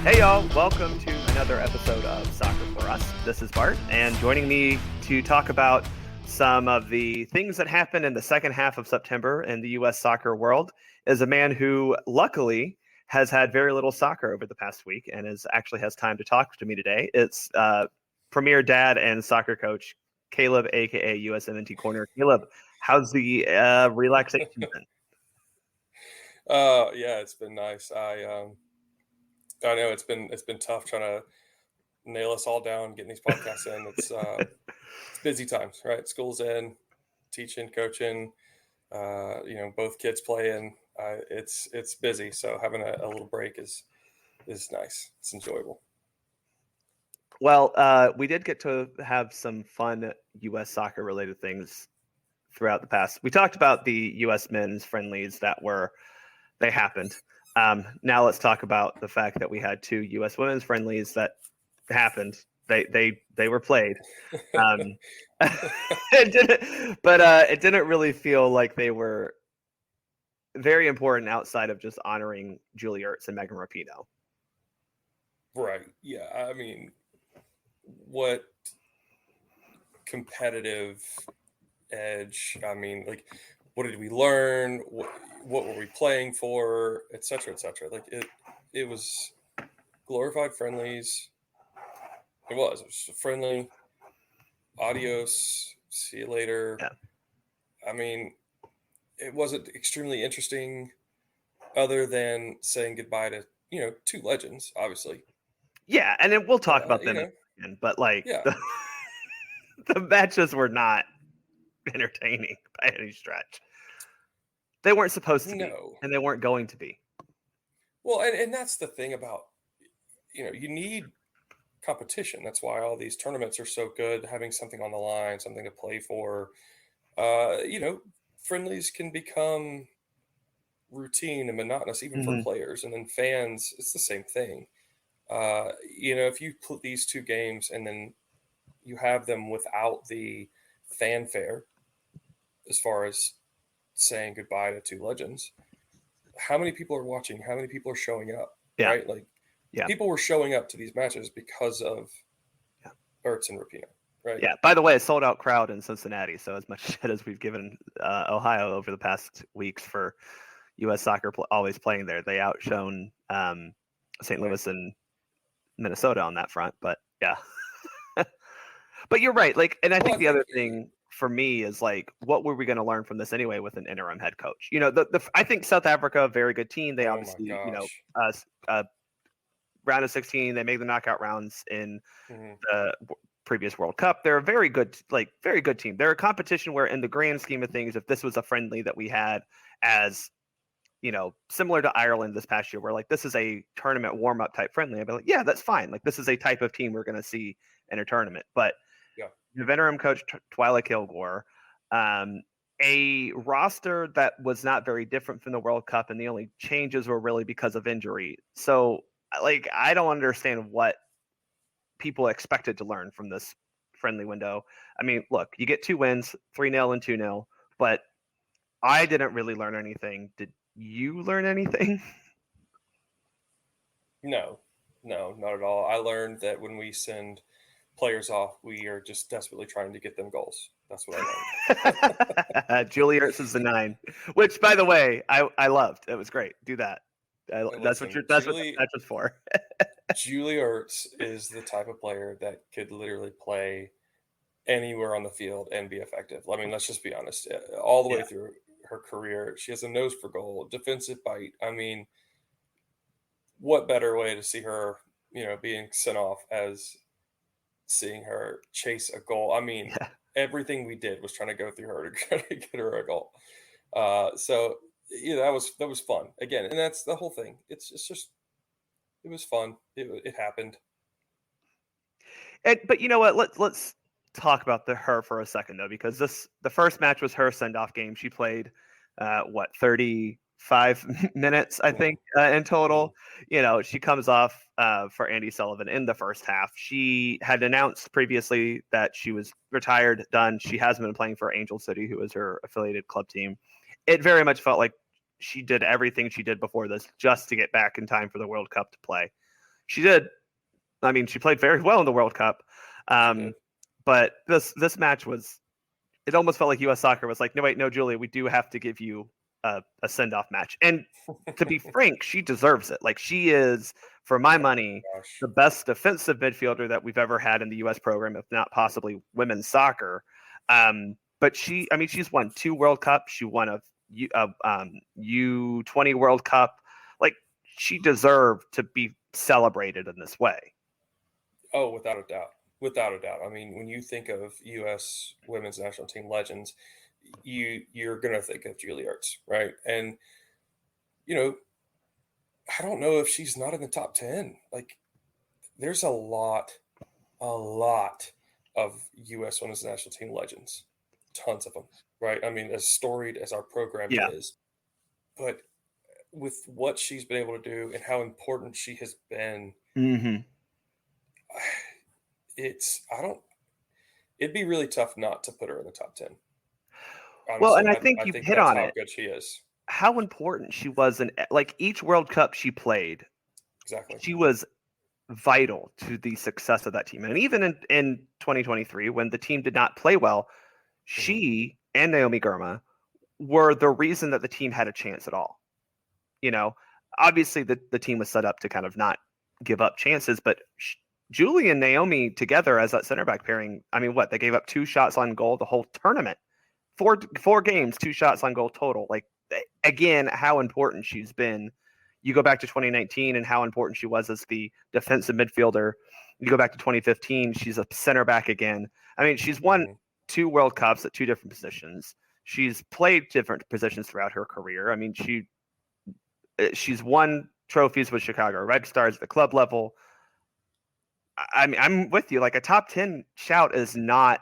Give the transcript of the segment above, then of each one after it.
Hey y'all, welcome to another episode of Soccer for Us. This is Bart, and joining me to talk about some of the things that happened in the second half of September in the U.S. soccer world is a man who luckily has had very little soccer over the past week and actually has time to talk to me today. It's Premier Dad and soccer coach Caleb, aka USWNT Corner. Caleb, how's the relaxation been? Yeah, it's been nice. I know it's been tough trying to nail us all down, getting these podcasts in. It's busy times, right? School's in, teaching, coaching, both kids playing. It's busy, so having a little break is nice. It's enjoyable. Well, we did get to have some fun U.S. soccer related things throughout the past. We talked about the U.S. men's friendlies they happened. Now let's talk about the fact that we had two U.S. women's friendlies that happened. They were played. It didn't really feel like they were very important outside of just honoring Julie Ertz and Megan Rapinoe. Right. Yeah. I mean, what competitive edge? I mean, like, what did we learn? What were we playing for? Et cetera, et cetera. Like it was glorified friendlies. It was a friendly. Adios. See you later. Yeah. I mean, it wasn't extremely interesting other than saying goodbye to, two legends, obviously. Yeah, and then we'll talk about them again, but yeah. the matches were not entertaining by any stretch. They weren't supposed to be, and they weren't going to be. Well, and that's the thing about, you need competition. That's why all these tournaments are so good, having something on the line, something to play for. Friendlies can become routine and monotonous even for players, and then fans, it's the same thing. If you put these two games and then you have them without the fanfare as far as saying goodbye to two legends, how many people are watching? How many people are showing up? Yeah. Right? Like, people were showing up to these matches because of Ertz and Rapinoe. Right. Yeah. By the way, a sold out crowd in Cincinnati. So as much shit as we've given Ohio over the past weeks for U.S. soccer always playing there, they outshone St. Louis and Minnesota on that front. But yeah. But you're right. Like, and I think the other thing for me is like, what were we going to learn from this anyway with an interim head coach? I think South Africa, very good team. They obviously, round of 16, they made the knockout rounds in the previous World Cup. They're a very good team. They're a competition where, in the grand scheme of things, if this was a friendly that we had as, similar to Ireland this past year, where like this is a tournament warm-up type friendly, I'd be like, yeah, that's fine. Like this is a type of team we're going to see in a tournament. But the interim coach Twyla Kilgore, a roster that was not very different from the World Cup, and the only changes were really because of injury. So, like, I don't understand what people expected to learn from this friendly window. I mean, look, you get 2 wins, 3-0 and 2-0, but I didn't really learn anything. Did you learn anything? No, not at all. I learned that when we send players off, we are just desperately trying to get them goals. That's what I learned. Julie Ertz is the 9, which, by the way, I loved. It was great. Do that. That's what that was for. Julie Ertz is the type of player that could literally play anywhere on the field and be effective. I mean, let's just be honest. All the way through her career, she has a nose for goal, defensive bite. I mean, what better way to see her, being sent off as seeing her chase a goal? I mean, everything we did was trying to go through her to try to get her a goal. So that was fun again, and that's the whole thing. It's just it was fun. It happened. But you know what? Let's talk about her for a second though, because the first match was her send off game. She played 35 minutes, I think, in total. She comes off for Andy Sullivan in the first half. She had announced previously that she was retired, done. She hasn't been playing for Angel City, who is her affiliated club team. It very much felt like she did everything she did before this just to get back in time for the World Cup to play. She did. I mean, she played very well in the World Cup. But this match was, it almost felt like U.S. Soccer was like, no, wait, no, Julia, we do have to give you a send-off match. And to be frank, she deserves it. Like, she is, for my money, the best defensive midfielder that we've ever had in the U.S. program, if not possibly women's soccer. But she's won 2 World Cups. She won a U20 World Cup. Like, she deserved to be celebrated in this way. Oh, without a doubt. Without a doubt. I mean, when you think of U.S. women's national team legends, you're going to think of Julie Ertz, right? And, I don't know if she's not in the top 10. Like, there's a lot of U.S. women's national team legends. Tons of them, right? I mean, as storied as our program is. But with what she's been able to do and how important she has been, it'd be really tough not to put her in the top 10. Honestly, well, and I think you hit on how it. Good she is. How important she was in, like, each World Cup she played. Exactly. She was vital to the success of that team. And even in 2023, when the team did not play well, she and Naomi Girma were the reason that the team had a chance at all. Obviously the team was set up to kind of not give up chances, but Julie and Naomi together as that center back pairing, I mean, they gave up 2 shots on goal the whole tournament. 4 games, 2 shots on goal total. Like, again, how important she's been. You go back to 2019 and how important she was as the defensive midfielder. You go back to 2015, she's a center back again. I mean, she's won 2 World Cups at 2 different positions. She's played different positions throughout her career. I mean, she's won trophies with Chicago Red Stars at the club level. I mean, I'm with you. Like, a top 10 shout is not.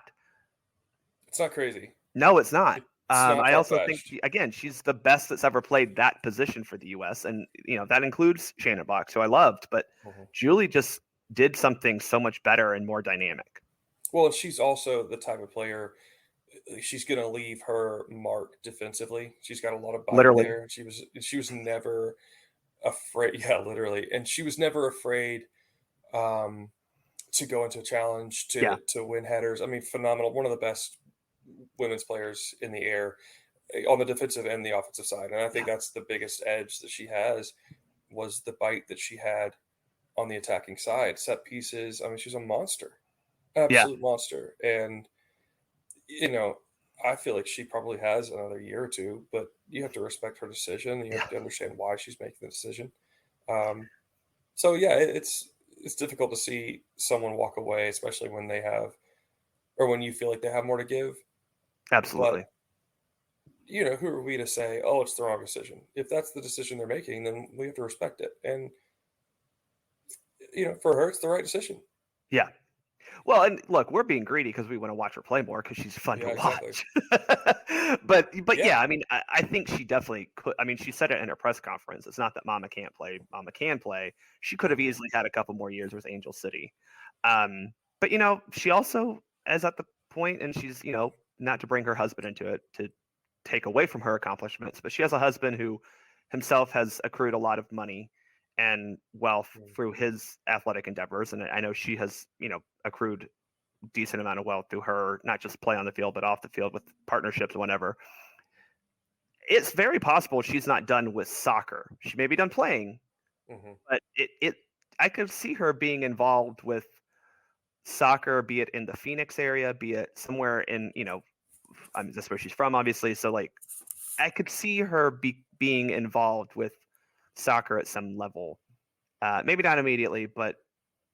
It's not crazy. No, it's not. I also think, again, she's the best that's ever played that position for the U.S. And, that includes Shannon Box, who I loved. But Julie just did something so much better and more dynamic. Well, she's also the type of player, she's going to leave her mark defensively. She's got a lot of bite there. She was never afraid. Yeah, literally. And she was never afraid to go into a challenge, to win headers. I mean, phenomenal. One of the best women's players in the air on the defensive and the offensive side. And I think that's the biggest edge that she has, was the bite that she had on the attacking side. Set pieces. I mean, she's a monster, absolute monster. And, I feel like she probably has another year or 2, but you have to respect her decision. You have to understand why she's making the decision. So yeah, it's difficult to see someone walk away, especially when they have, or when you feel like they have more to give. Absolutely. But, who are we to say, oh, it's the wrong decision? If that's the decision they're making, then we have to respect it. And, for her, it's the right decision. Yeah. Well, and look, we're being greedy because we want to watch her play more because she's fun to watch. but yeah, I mean, I think she definitely could. I mean, she said it in her press conference. It's not that Mama can't play. Mama can play. She could have easily had a couple more years with Angel City. But, she also is at the point, and she's, not to bring her husband into it to take away from her accomplishments, but she has a husband who himself has accrued a lot of money and wealth through his athletic endeavors. And I know she has, accrued decent amount of wealth through her, not just play on the field, but off the field with partnerships and whatever. It's very possible she's not done with soccer. She may be done playing, but I could see her being involved with soccer, be it in the Phoenix area, be it somewhere in, I mean, that's where she's from, obviously. So, like, I could see her being involved with soccer at some level. Maybe not immediately, but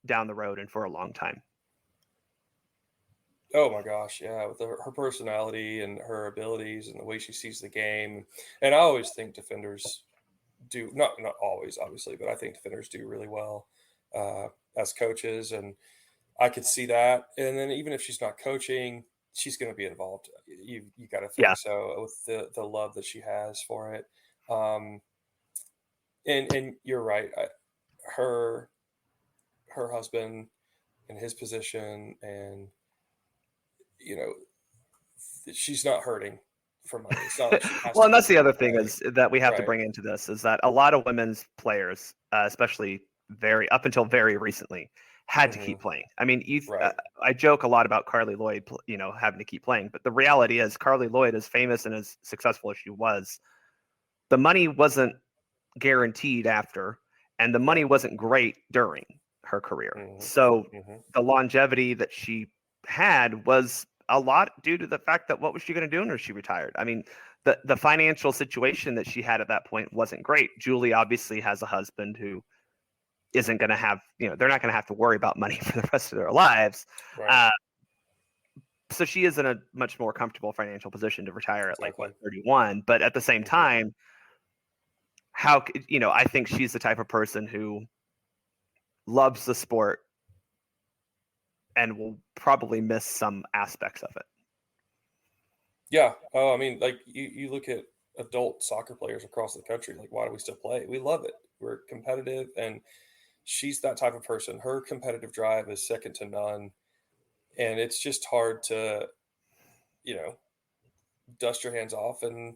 down the road and for a long time. Oh my gosh, yeah, with her personality and her abilities and the way she sees the game. And I always think defenders do, not always, obviously, but I think defenders do really well as coaches. And I could see that. And then even if she's not coaching, she's going to be involved. You got to think so, with the love that she has for it. And you're right. Her husband and his position, and she's not hurting for money. It's not like she has well, to and that's the other play. thing is that we have to bring into this, is that a lot of women's players, especially up until very recently, had to keep playing. I mean, I joke a lot about Carly Lloyd, having to keep playing, but the reality is Carly Lloyd, as famous and as successful as she was, the money wasn't guaranteed after, and the money wasn't great during her career. So the longevity that she had was a lot due to the fact that what was she going to do when she retired? I mean, the financial situation that she had at that point wasn't great. Julie obviously has a husband who isn't going to have, they're not going to have to worry about money for the rest of their lives. Right. So she is in a much more comfortable financial position to retire at 31. But at the same time, I think she's the type of person who loves the sport and will probably miss some aspects of it. Yeah. Oh, I mean, like you look at adult soccer players across the country, like, why do we still play? We love it. We're competitive, and she's that type of person. Her competitive drive is second to none. And it's just hard to, dust your hands off and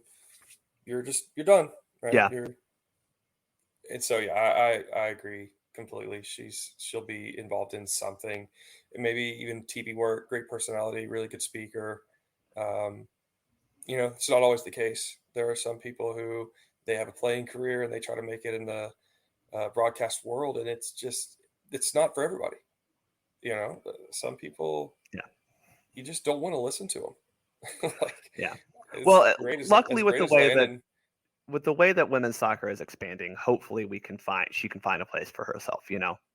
you're done. Right. Yeah. And so, yeah, I agree completely. She'll be involved in something, maybe even TV work, great personality, really good speaker. It's not always the case. There are some people who they have a playing career and they try to make it in the broadcast world, and it's not for everybody. Some people, you just don't want to listen to them. Well, luckily with the way that women's soccer is expanding, hopefully she can find a place for herself,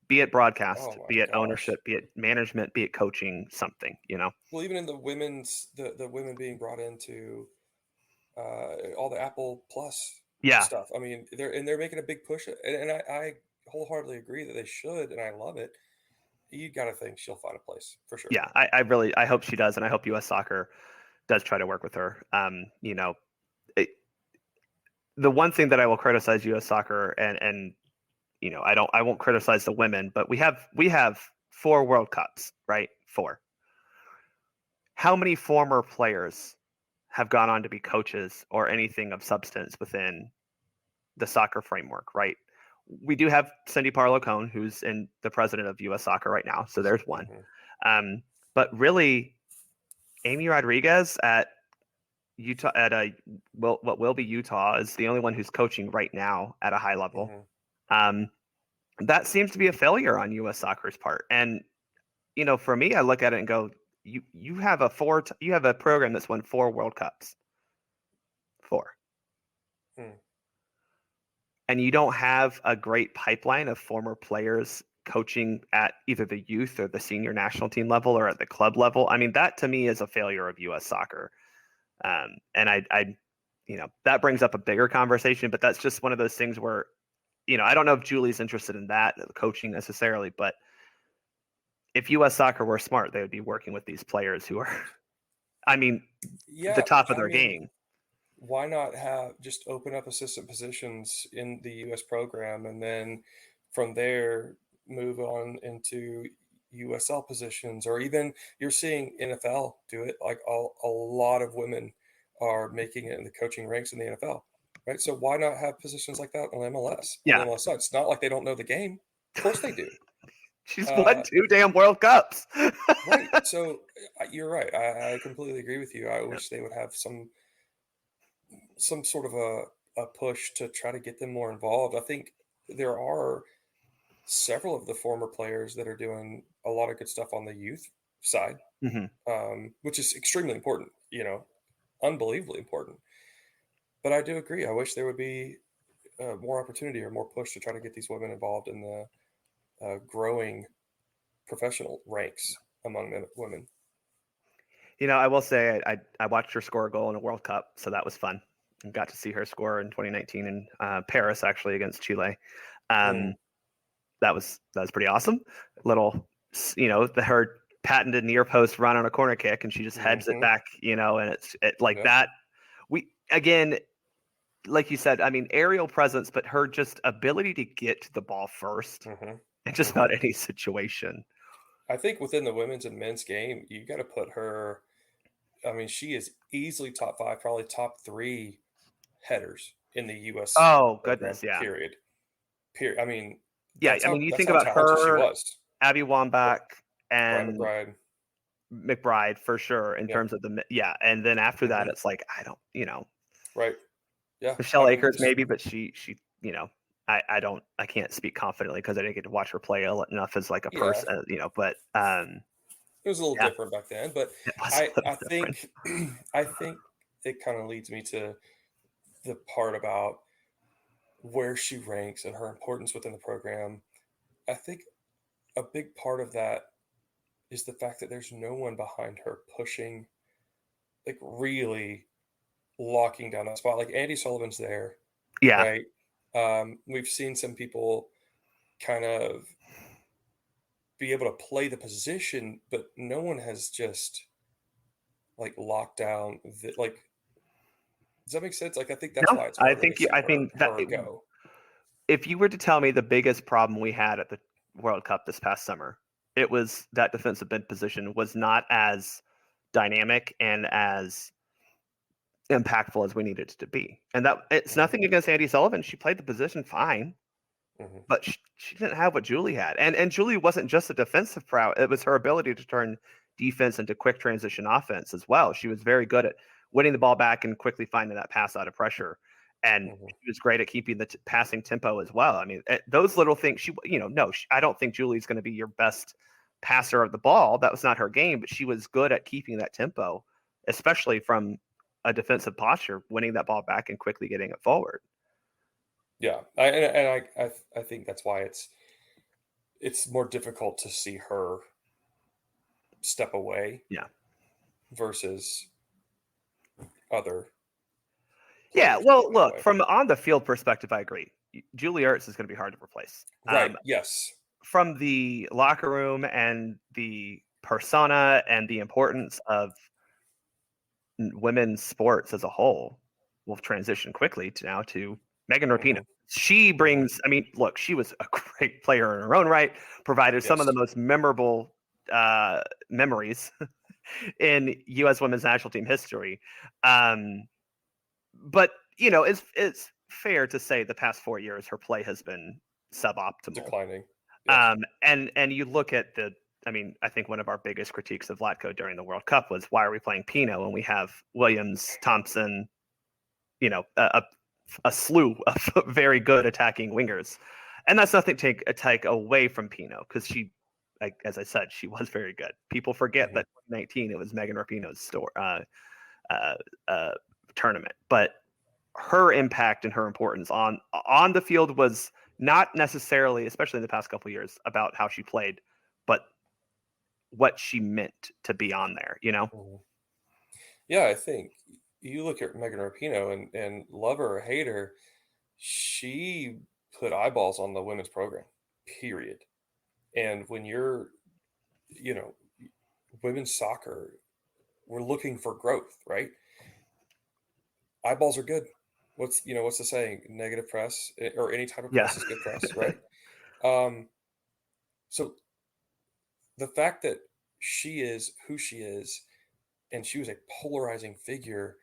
be it broadcast, be it ownership, be it management, be it coaching, something, Well, even in the women's, the women being brought into all the Apple Plus stuff. I mean, they're making a big push, and I wholeheartedly agree that they should, and I love it. You got to think she'll find a place for sure. Yeah, I hope she does, and I hope U.S. Soccer does try to work with her. The one thing that I will criticize U.S. Soccer and I won't criticize the women, but we have 4 World Cups, right? 4. How many former players have gone on to be coaches or anything of substance within the soccer framework, right? We do have Cindy Parlow-Cone, who's the president of U.S. Soccer right now, so there's one. But really, Amy Rodriguez at Utah what will be Utah is the only one who's coaching right now at a high level. That seems to be a failure on U.S. Soccer's part. And for me, I look at it and go, you have a program that's won 4 World Cups. 4. And you don't have a great pipeline of former players coaching at either the youth or the senior national team level or at the club level. I mean, that to me is a failure of U.S. Soccer. And I that brings up a bigger conversation, but that's just one of those things where, I don't know if Julie's interested in that coaching necessarily, but if U.S. Soccer were smart, they would be working with these players who are, the top of their game. Why not just open up assistant positions in the U.S. program, and then from there move on into USL positions, or even you're seeing NFL do it. Like a lot of women are making it in the coaching ranks in the NFL, right? So why not have positions like that on MLS? Yeah, on MLS side. It's not like they don't know the game. Of course they do. She's won 2 damn World Cups. Right. So you're right. I completely agree with you. I wish they would have some sort of a push to try to get them more involved. I think there are several of the former players that are doing a lot of good stuff on the youth side, which is extremely important, unbelievably important. But I do agree. I wish there would be more opportunity or more push to try to get these women involved in the growing professional ranks among women. I will say I watched her score a goal in a World Cup, so that was fun. And got to see her score in 2019 in Paris, actually, against Chile. That was pretty awesome. Little, her patented near post run on a corner kick, and she just heads it back, and it's that. We again, like you said, aerial presence, but her just ability to get to the ball first in just about any situation. I think within the women's and men's game, you got to put her. She is easily top 5, probably top 3 headers in the U.S. Oh goodness, yeah. Period. Yeah, I mean, you that's think how about talented she her, was. Abby Wambach, Brian and McBride. McBride for sure in Yeah. terms of and then after that, Mhm. it's like I don't, Right. Yeah. I Michelle mean, Akers maybe, but she, I can't speak confidently because I didn't get to watch her play enough as like a yeah, person, but it was a little yeah, different back then. But it was I a little I different. think I think it kind of leads me to the part about where she ranks and her importance within the program. I think a big part of that is the fact that there's no one behind her pushing, like really locking down that spot. Like Andy Sullivan's there, Yeah, right? We've seen some people kind of be able to play the position, but no one has just like locked down the, like, does that make sense? Like I think that's no, why it's I harder to think see I her think that go. if you were to tell me the biggest problem we had at the World Cup this past summer, it was that defensive mid position was not as dynamic and as impactful as we needed it to be. And that it's Mhm, nothing against Andy Sullivan. She played the position fine, mhm, but she didn't have what Julie had. And Julie wasn't just a defensive prow. It was her ability to turn defense into quick transition offense as well. She was very good at winning the ball back and quickly finding that pass out of pressure. And mhm. she was great at keeping the passing tempo as well. I mean, those little things, no, I don't think Julie's going to be your best passer of the ball. That was not her game, but she was good at keeping that tempo, especially from a defensive posture, winning that ball back and quickly getting it forward. Yeah, I think that's why it's more difficult to see her step away Yeah. versus other Yeah. players Well, stepping look, away. from on the field perspective, I agree. Julie Ertz is going to be hard to replace. Right. Yes. From the locker room and the persona and the importance of women's sports as a whole, we'll transition quickly to Megan Rapinoe. Hmm. She Hmm. brings, I mean, look, she was a great player in her own right, provided some of the Yes. most memorable memories in U.S. women's national team history. Um, but it's fair to say the past 4 years her play has been suboptimal. Declining. Yeah. And you look at I mean, I think one of our biggest critiques of Vlatko during the World Cup was why are we playing Pino when we have Williams, Thompson, a slew of very good attacking wingers, and that's nothing to take away from Pino because she, like as I said, she was very good. People forget Hmm. that 2019 it was Megan Rapinoe's uh, uh, tournament, but her impact and her importance on the field was not necessarily, especially in the past couple of years, about how she played, but what she meant to be on there. Hmm. Yeah, I think you look at Megan Rapinoe and love her or hate her, she put eyeballs on the women's program, period. And when you're, you know, women's soccer, we're looking for growth, right? Eyeballs are good. What's the saying? Negative press or any type of Yeah. press is good press, right? Um, so the fact that she is who she is and she was a polarizing figure,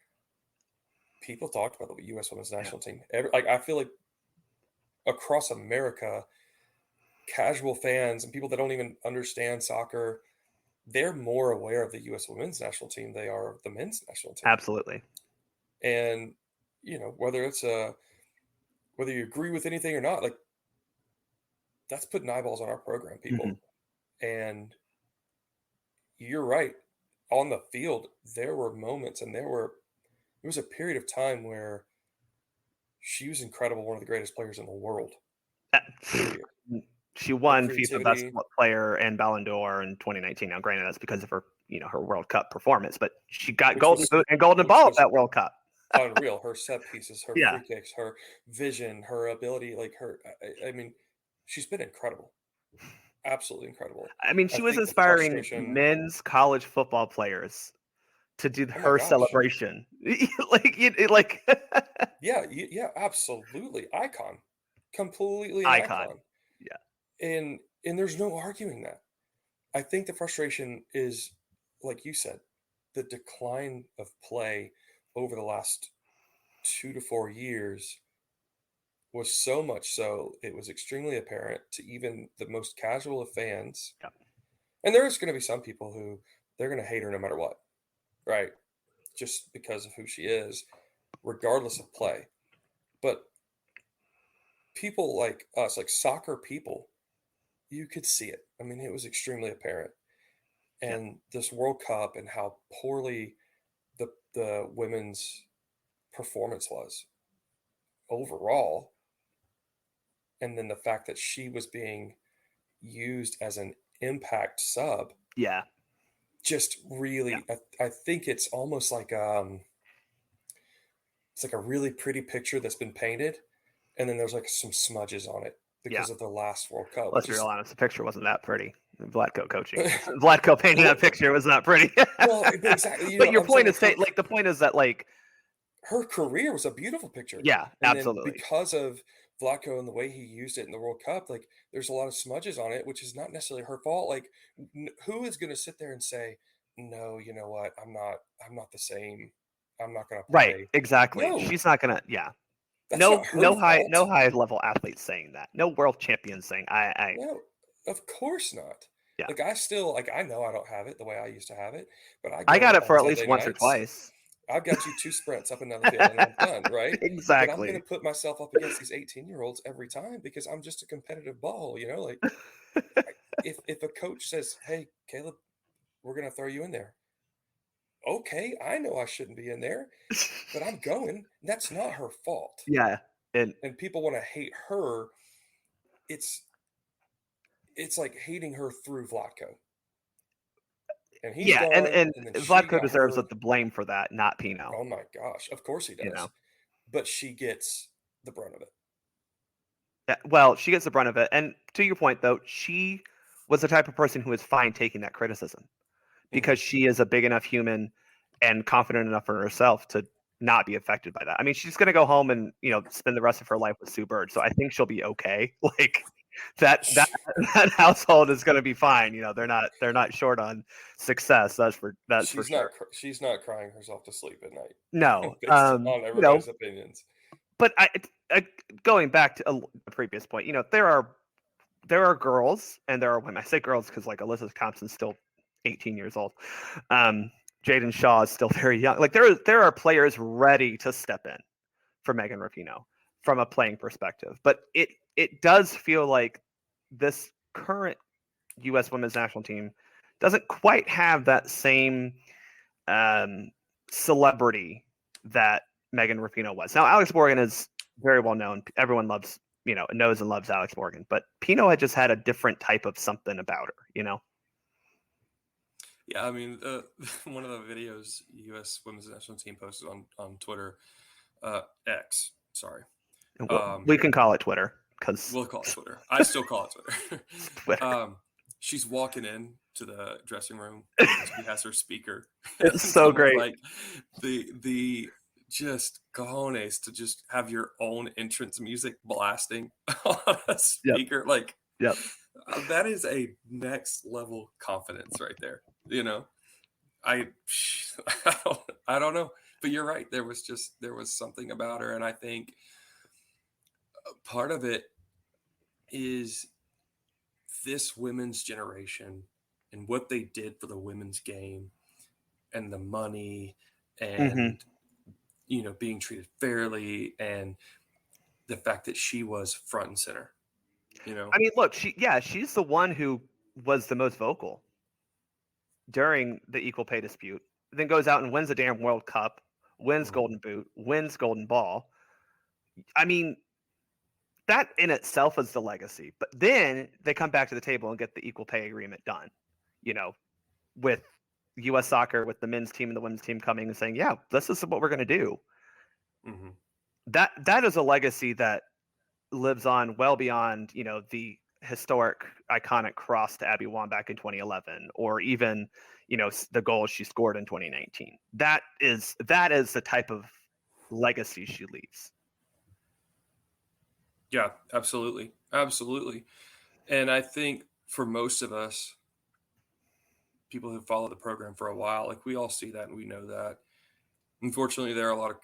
people talked about the U.S. Women's Yeah. National Team. Like I feel like across America, casual fans and people that don't even understand soccer, they're more aware of the U.S. Women's National Team they are of the men's national team. Absolutely. And whether you agree with anything or not, like that's putting eyeballs on our program, Hmm. people. And you're right. On the field, there were moments and there was a period of time where she was incredible, one of the greatest players in the world. Period. She Her won FIFA Best creativity, Player and Ballon d'Or in 2019. Now, granted, that's because of her World Cup performance, but she got which Golden was Boot and Golden which Ball at was that World Cup. unreal. Her set pieces, her Yeah. free kicks, her vision, her ability, like her. I mean, she's been incredible, absolutely incredible. I mean, I she was think the inspiring frustration. men's college football players to do Oh my her gosh, celebration. like yeah, yeah, absolutely, icon, completely an icon. icon, Yeah. and there's no arguing that. I think the frustration is, like you said, the decline of play over the last 2 to 4 years was so much so it was extremely apparent to even the most casual of fans. Yeah. And there's going to be some people who they're going to hate her no matter what, right? Just because of who she is, regardless of play. But people like us, like soccer people, you could see it. I mean, it was extremely apparent. Yeah. And this World Cup and how poorly the women's performance was overall, and then the fact that she was being used as an impact sub, Yeah. just Yeah. really, I think it's almost like it's like a really pretty picture that's been painted, and then there's like some smudges on it Yeah. because of the last World Cup, Let's which be real is honest. The picture wasn't that pretty. Vlatko coaching. Vlatko painting well, that picture was not pretty. well, but exactly. But your I'm saying point like is, like, the point is that, like, her career was a beautiful picture, yeah, and then absolutely. because of Vlatko and the way he used it in the World Cup, like there's a lot of smudges on it, which is not necessarily her fault. Like, who is going to sit there and say, "No, you know what? I'm not the same. I'm not going to Right. play." Exactly. No, She's not gonna. Yeah. that's No. not her No high. fault. No high level athlete saying that. No world champion saying. I. No, of course not. Yeah. Like I still like I know I don't have it the way I used to have it, but I I got go it on for at least Sunday once or nights. twice. I've got you 2 sprints up and down the field and I'm done, right? But I'm gonna Exactly. put myself up against these 18-year-olds every time because I'm just a competitive ball, you know? Like I, if a coach says, "Hey, Caleb, we're gonna throw you in there," okay, I know I shouldn't be in there, but I'm going. That's not her fault. Yeah. And And people want to hate her. It's it's like hating her through Vlatko. And he's yeah. And gone, and and then she Vlatko got deserves her. the blame for that, not Pino. Oh my gosh, of course he You know. does. But she gets the brunt of it. Yeah, well, she gets the brunt of it. And to your point, though, she was the type of person who was fine taking that criticism Mhm. because she is a big enough human and confident enough in herself to not be affected by that. I mean, she's going to go home and spend the rest of her life with Sue Bird, so I think she'll be okay. Like that Sh that household is going to be fine. They're not short on success. That's for sure. she's not crying herself to sleep at No, night based on everybody's opinions. but going back to a previous point, there are girls and there are women. I say girls because like Alyssa Thompson's still 18 years old. Um, Jaden Shaw is still very young. Like there are players ready to step in for Megan Rapinoe from a playing perspective, but it does feel like this current U.S. women's national team doesn't quite have that same celebrity that Megan Rapinoe was. Now Alex Morgan is very well known. Everyone knows and loves Alex Morgan, but Pino had just had a different type of something about her. Yeah, I mean, one of the videos U.S. Women's National Team posted on Twitter, X, sorry. And we can call it Twitter because We'll call it Twitter. I still call it Twitter. Twitter. She's walking in to the dressing room. She has her speaker. It's so great. Like the just cojones to just have your own entrance music blasting on a speaker. Yep. Like, Yep. That is a next level confidence right there. I I don't know, but you're right. There was something about her, and I think part of it is this women's generation and what they did for the women's game and the money and being treated fairly and the fact that she was front and center. I mean, look, she's the one who was the most vocal during the equal pay dispute, then goes out and wins the damn World Cup, wins Golden Boot, wins Golden Ball. I mean, that in itself is the legacy. But then they come back to the table and get the equal pay agreement done, with U.S. soccer, with the men's team and the women's team coming and saying, yeah, this is what we're going to do. Mm-hmm. That is a legacy that lives on well beyond, the historic, iconic cross to Abby Wambach in 2011, or even, the goal she scored in 2019. That is the type of legacy she leaves. Yeah, absolutely. Absolutely. And I think for most of us, people who follow the program for a while, like we all see that and we know that. Unfortunately, there are a lot of,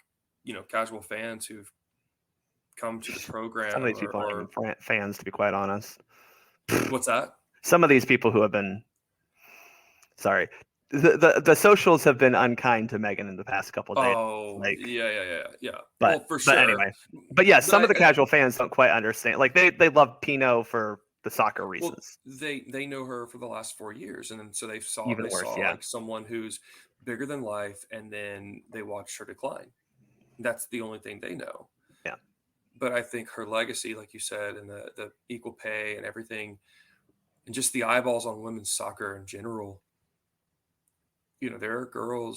casual fans who've come to the program. Some of these people aren't even fans, to be quite honest. What's that? Some of these people who have been, sorry, the socials have been unkind to Megan in the past couple of days. Oh, yeah. But, well, for sure. Anyway, but yeah, some of the casual fans don't quite understand. Like they love Rapinoe for the soccer reasons. Well, they know her for the last 4 years, and then so they saw Yeah. like someone who's bigger than life, and then they watched her decline. That's the only thing they know. Yeah. But I think her legacy, like you said, and the equal pay and everything, and just the eyeballs on women's soccer in general. There are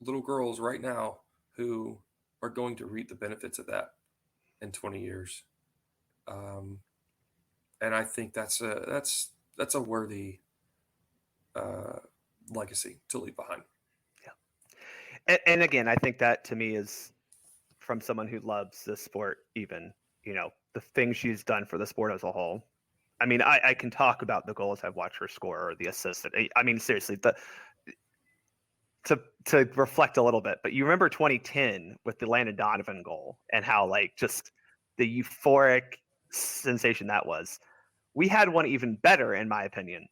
little girls right now who are going to reap the benefits of that in 20 years. And I think that's a worthy legacy to leave behind. Yeah. And again, I think that to me is from someone who loves this sport, even, the things she's done for the sport as a whole. I mean, I can talk about the goals I've watched her score or the assists. I mean, seriously, to reflect a little bit, but you remember 2010 with the Landon Donovan goal and how like just the euphoric sensation that was. We had one even better, in my opinion,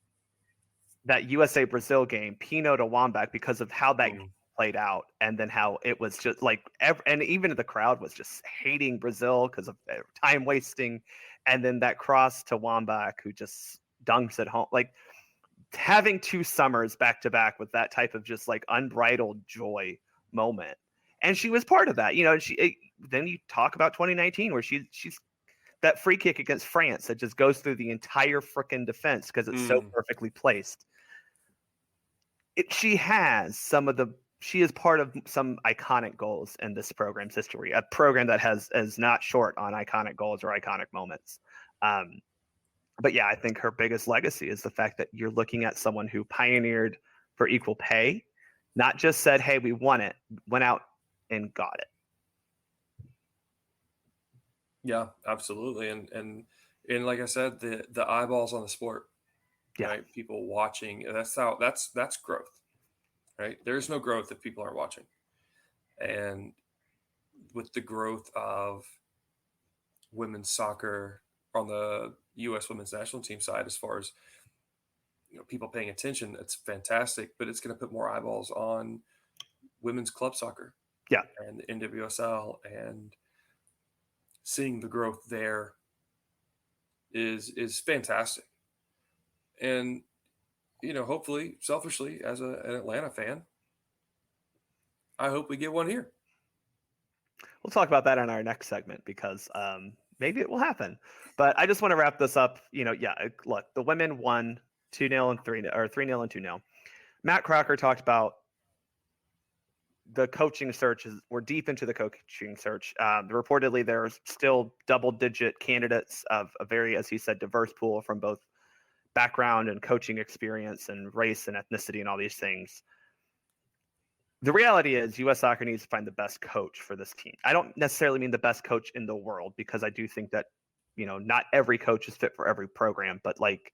that USA Brazil game, Pinot to Wambach, because of how that played out, and then how it was just like, and even the crowd was just hating Brazil because of time wasting, and then that cross to Wambach, who just dunks at home, like having 2 summers back to back with that type of just like unbridled joy moment, and she was part of that, And then you talk about 2019 where she's that free kick against France that just goes through the entire frickin' defense because it's so perfectly placed. She is part of some iconic goals in this program's history, a program that is not short on iconic goals or iconic moments. But yeah, I think her biggest legacy is the fact that you're looking at someone who pioneered for equal pay, not just said, hey, we won it, went out and got it. Yeah, absolutely. And like I said, the eyeballs on the sport, right? People watching, that's growth, right? There's no growth if people aren't watching. And with the growth of women's soccer on the U.S. women's national team side, as far as people paying attention, that's fantastic. But it's going to put more eyeballs on women's club soccer, and the NWSL, and seeing the growth there is fantastic. And hopefully, selfishly, as an Atlanta fan, I hope we get one here. We'll talk about that in our next segment because maybe it will happen. But I just want to wrap this up. Look, the women won 2-0 and 3-0, or 3-0 and 2-0. Matt Crocker talked about the coaching searches. We're deep into the coaching search. Reportedly, there's still double-digit candidates of a very, as he said, diverse pool from both background and coaching experience and race and ethnicity and all these things. The reality is U.S. Soccer needs to find the best coach for this team. I don't necessarily mean the best coach in the world, because I do think that, not every coach is fit for every program, but like,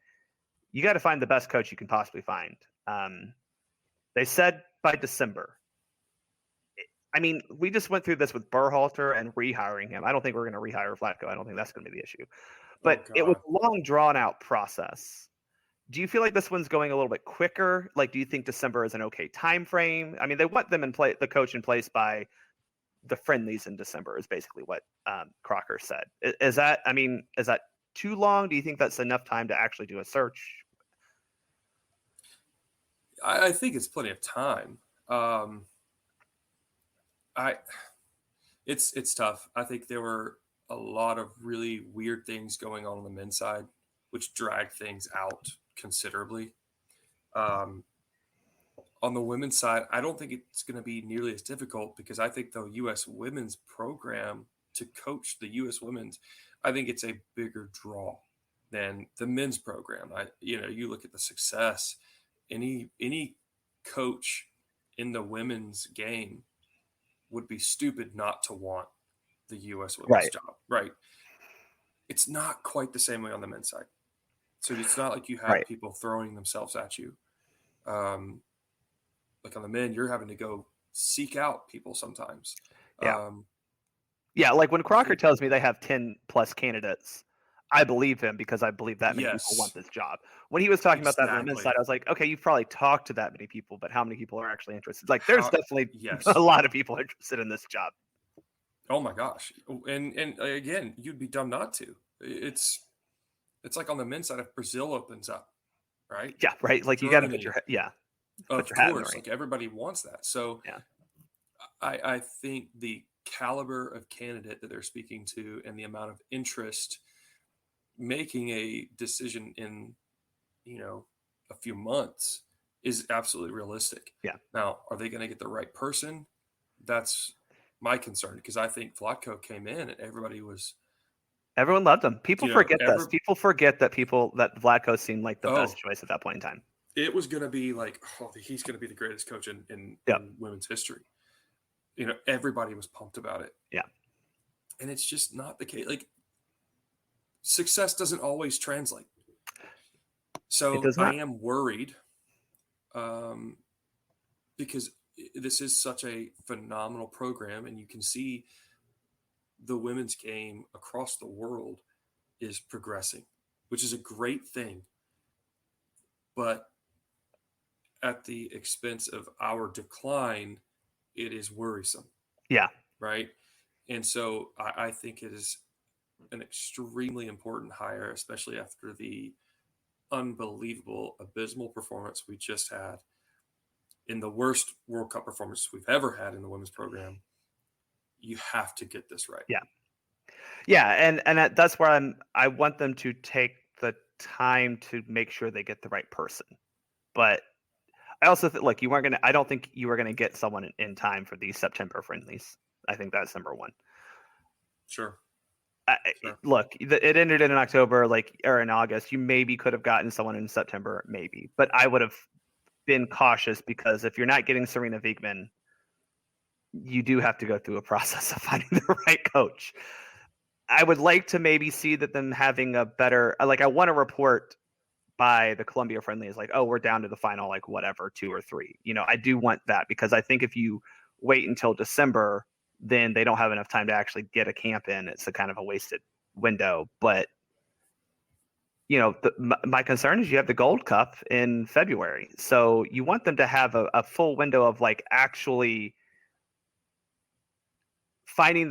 you got to find the best coach you can possibly find. They said by December. I mean, we just went through this with Berhalter and rehiring him. I don't think we're going to rehire Flacco. I don't think that's going to be the issue. But it was a long, drawn-out process. Do you feel like this one's going a little bit quicker? Like, do you think December is an okay time frame? I mean, they want them the coach in place by the friendlies in December, is basically what Crocker said. Is that too long? Do you think that's enough time to actually do a search? I think it's plenty of time. It's tough. I think there were a lot of really weird things going on the men's side, which dragged things out considerably. On the women's side, I don't think it's going to be nearly as difficult, because I think the U.S. women's program, to coach the U.S. women's, I think it's a bigger draw than the men's program. You look at the success, any coach in the women's game would be stupid not to want the U.S. women's job, right? It's not quite the same way on the men's side. So it's not like you have people throwing themselves at you. Like on the men, you're having to go seek out people sometimes. Yeah. Yeah, like when Crocker tells me they have 10 plus candidates, I believe him because I believe that many people want this job. When he was talking about that on the men's side, I was like, okay, you've probably talked to that many people, but how many people are actually interested? Like, there's definitely a lot of people interested in this job. Oh my gosh. And again, you'd be dumb not to. It's like on the men's side, if Brazil opens up, right? Yeah, right. Like Germany, you got to put your of hat in the course, ring. like everybody wants that. So yeah. I think the caliber of candidate that they're speaking to and the amount of interest making a decision in, a few months is absolutely realistic. Yeah. Now, are they going to get the right person? That's my concern, because I think Vlatko came in and everyone loved him. People forget this. People forget that Vlatko seemed like the best choice at that point in time. It was going to be like, he's going to be the greatest coach in women's history. Everybody was pumped about it. Yeah. And it's just not the case. Like, success doesn't always translate. So I am worried because this is such a phenomenal program, and you can see the women's game across the world is progressing, which is a great thing. But at the expense of our decline, it is worrisome. Yeah. Right. And so I think it is an extremely important hire, especially after the unbelievable, abysmal performance we just had in the worst World Cup performance we've ever had in the women's program. You have to get this right. Yeah. Yeah. And that's where I want them to take the time to make sure they get the right person. But I also think, look, I don't think you were going to get someone in time for these September friendlies. I think that's number one. Sure. Look, it ended in October, or in August. You maybe could have gotten someone in September, maybe, but I would have been cautious, because if you're not getting Serena Wiegman, you do have to go through a process of finding the right coach. I would like to maybe see that them having a better, I want to report by the Columbia friendly is like, oh, we're down to the final, whatever, 2 or 3. I do want that, because I think if you wait until December, then they don't have enough time to actually get a camp in. It's a kind of a wasted window. But my concern is you have the Gold Cup in February, so you want them to have a full window of actually finding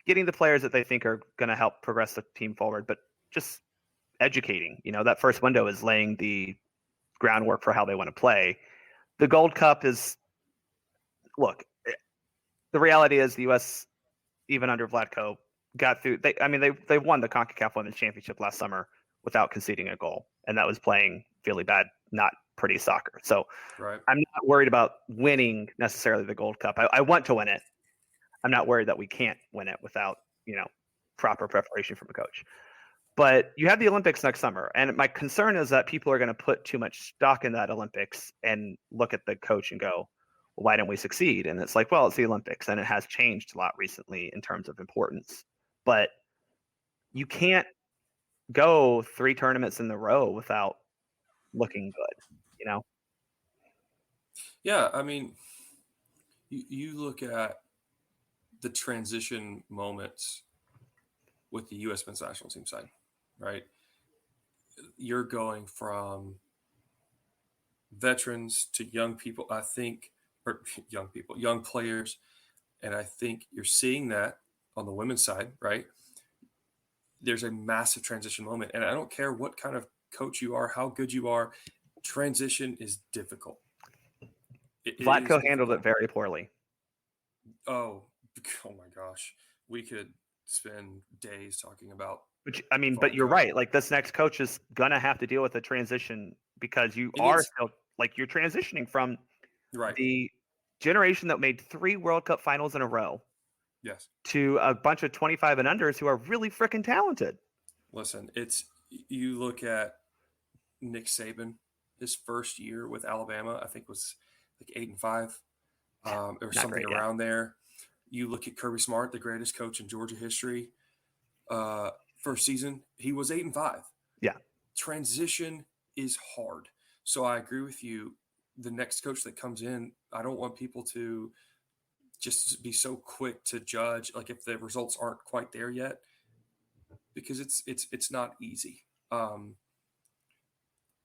getting the players that they think are going to help progress the team forward, but just educating. That first window is laying the groundwork for how they want to play. The Gold Cup is, look, the reality is the U.S., even under Vlatko, got through. They won the CONCACAF Women's Championship last summer without conceding a goal, and that was playing really bad, not pretty soccer. So right. I'm not worried about winning necessarily the Gold Cup. I want to win it. I'm not worried that we can't win it without proper preparation from a coach. But you have the Olympics next summer, and my concern is that people are going to put too much stock in that Olympics and look at the coach and go, well, why don't we succeed? And it's like, well, it's the Olympics, and it has changed a lot recently in terms of importance. But you can't go 3 tournaments in a row without looking good, Yeah, you look at the transition moments with the U.S. men's national team side, right? You're going from veterans to young people, I think, or young players. And I think you're seeing that on the women's side, right? There's a massive transition moment. And I don't care what kind of coach you are, how good you are, transition is difficult. Vlatko handled it very poorly. Oh my gosh. We could spend days talking about. But you're right. This next coach is going to have to deal with the transition, because you're transitioning from the generation that made 3 World Cup finals in a row. Yes. To a bunch of 25 and unders who are really freaking talented. Listen, you look at Nick Saban, his first year with Alabama, I think was 8-5, or something around there. You look at Kirby Smart, the greatest coach in Georgia history. First season, he was 8-5. Yeah. Transition is hard. So I agree with you. The next coach that comes in, I don't want people to just be so quick to judge, like if the results aren't quite there yet, because it's not easy.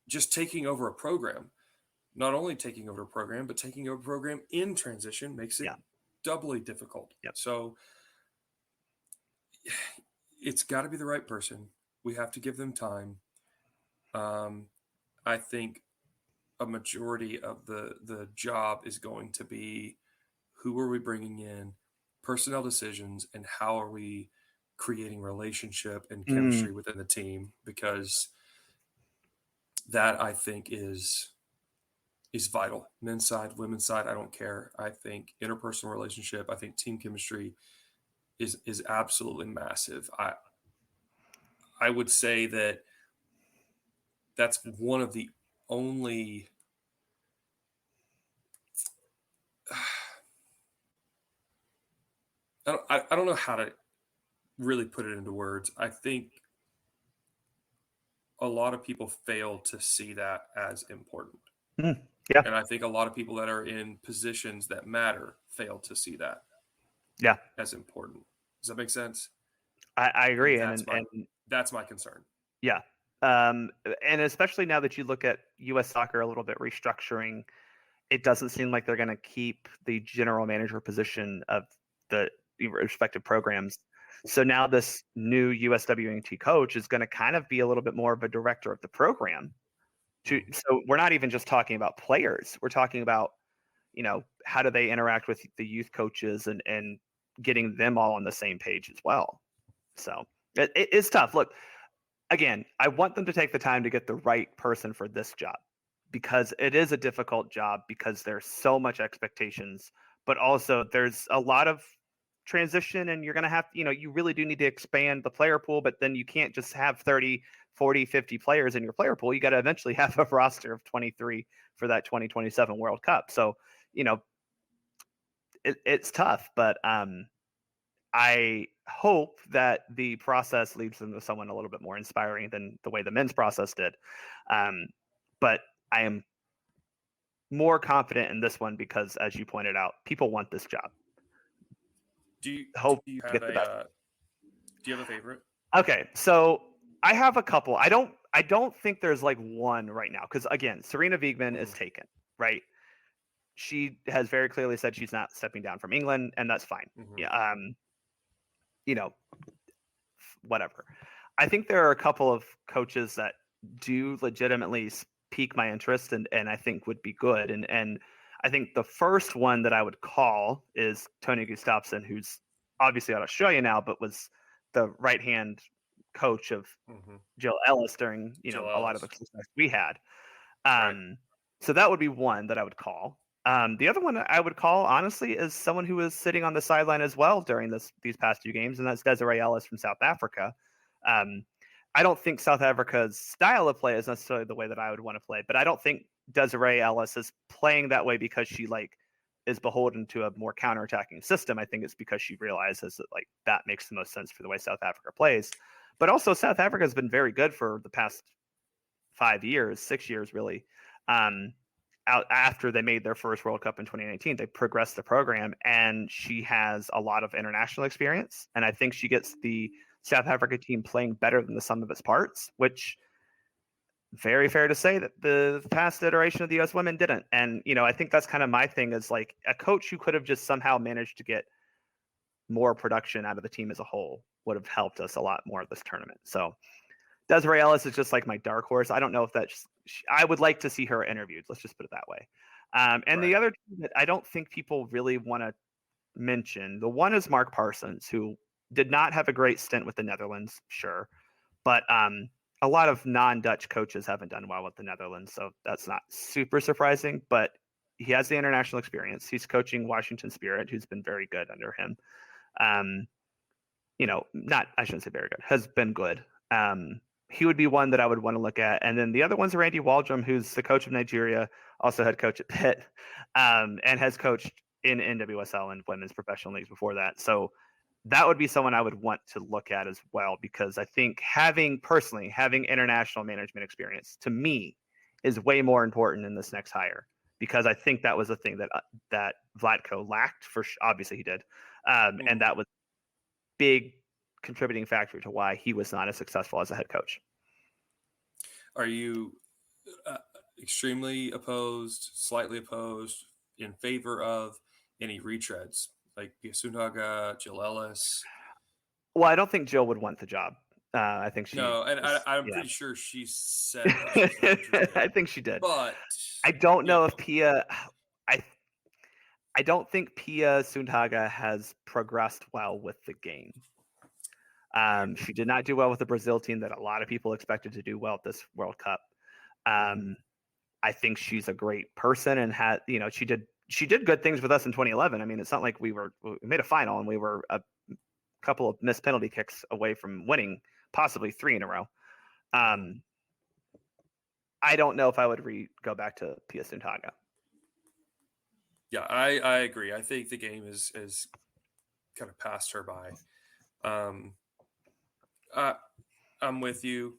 Just taking over a program, not only taking over a program, but taking over a program in transition makes it doubly difficult. Yep. So it's got to be the right person. We have to give them time. I think a majority of the job is going to be, who are we bringing in, personnel decisions, and how are we creating relationship and chemistry within the team, because that, I think, is vital. Men's side, women's side, I don't care. I think interpersonal relationship, I think team chemistry is absolutely massive. I would say that's one of the only I don't know how to really put it into words. I think a lot of people fail to see that as important. Yeah. And I think a lot of people that are in positions that matter fail to see that as important. Does that make sense? I agree. And that's my concern. Yeah. And especially now that you look at U.S. soccer a little bit restructuring, it doesn't seem like they're going to keep the general manager position of the respective programs. So now this new USWNT coach is going to kind of be a little bit more of a director of the program. So we're not even just talking about players. We're talking about, how do they interact with the youth coaches and getting them all on the same page as well. So it's tough. Look, again, I want them to take the time to get the right person for this job, because it is a difficult job, because there's so much expectations, but also there's a lot of transition, and you're going to have, you really do need to expand the player pool, but then you can't just have 30, 40, 50 players in your player pool. You got to eventually have a roster of 23 for that 2027 World Cup. So, it's tough, but I hope that the process leads them to someone a little bit more inspiring than the way the men's process did. But I am more confident in this one because, as you pointed out, people want this job. Do you have a favorite? Okay, so I have a couple. I don't think there's like one right now, because again, Serena Wiegmann is taken, right? She has very clearly said she's not stepping down from England, and that's fine. Yeah. Whatever. I think there are a couple of coaches that do legitimately pique my interest and I think would be good. And I think the first one that I would call is Tony Gustafsson, who's obviously out of Australia now, but was the right-hand coach of Jill Ellis during, a lot of the success we had. Right. So that would be one that I would call. The other one I would call, honestly, is someone who was sitting on the sideline as well during these past two games, and that's Desiree Ellis from South Africa. I don't think South Africa's style of play is necessarily the way that I would want to play, but I don't think Desiree Ellis is playing that way because she is beholden to a more counterattacking system. I think it's because she realizes that that makes the most sense for the way South Africa plays. But also South Africa has been very good for the past 6 years, really. Out after they made their first World Cup in 2019, they progressed the program, and she has a lot of international experience. And I think she gets the South Africa team playing better than the sum of its parts, which very fair to say that the past iteration of the U.S. women didn't. And, I think that's kind of my thing, is like a coach who could have just somehow managed to get more production out of the team as a whole would have helped us a lot more at this tournament. So Desiree Ellis is just like my dark horse. I don't know if I would like to see her interviewed. Let's just put it that way. And the other team that I don't think people really want to mention, the one is Mark Parsons, who did not have a great stint with the Netherlands, sure. But a lot of non-Dutch coaches haven't done well with the Netherlands, so that's not super surprising. But he has the international experience. He's coaching Washington Spirit, who's been very good under him. I shouldn't say very good, has been good. He would be one that I would want to look at. And then the other one's Randy Waldrum, who's the coach of Nigeria, also head coach at Pitt, and has coached in NWSL and women's professional leagues before that. So that would be someone I would want to look at as well, because I think having international management experience, to me, is way more important in this next hire because I think that was a thing that Vlatko lacked. Obviously he did, and that was big contributing factor to why he was not as successful as a head coach. Are you extremely opposed, slightly opposed, in favor of any retreads like Pia Sundhage, Jill Ellis? Well, I don't think Jill would want the job. I think she. No, and I'm pretty sure she said that she was not interested. I think she did, but I don't know if Pia. I don't think Pia Sundhage has progressed well with the game. She did not do well with the Brazil team that a lot of people expected to do well at this World Cup. I think she's a great person and had, she did good things with us in 2011. I mean, it's not like we made a final and we were a couple of missed penalty kicks away from winning, possibly 3 in a row. I don't know if I would go back to Pia Sundhage. Yeah, I agree. I think the game is kind of passed her by. I'm with you.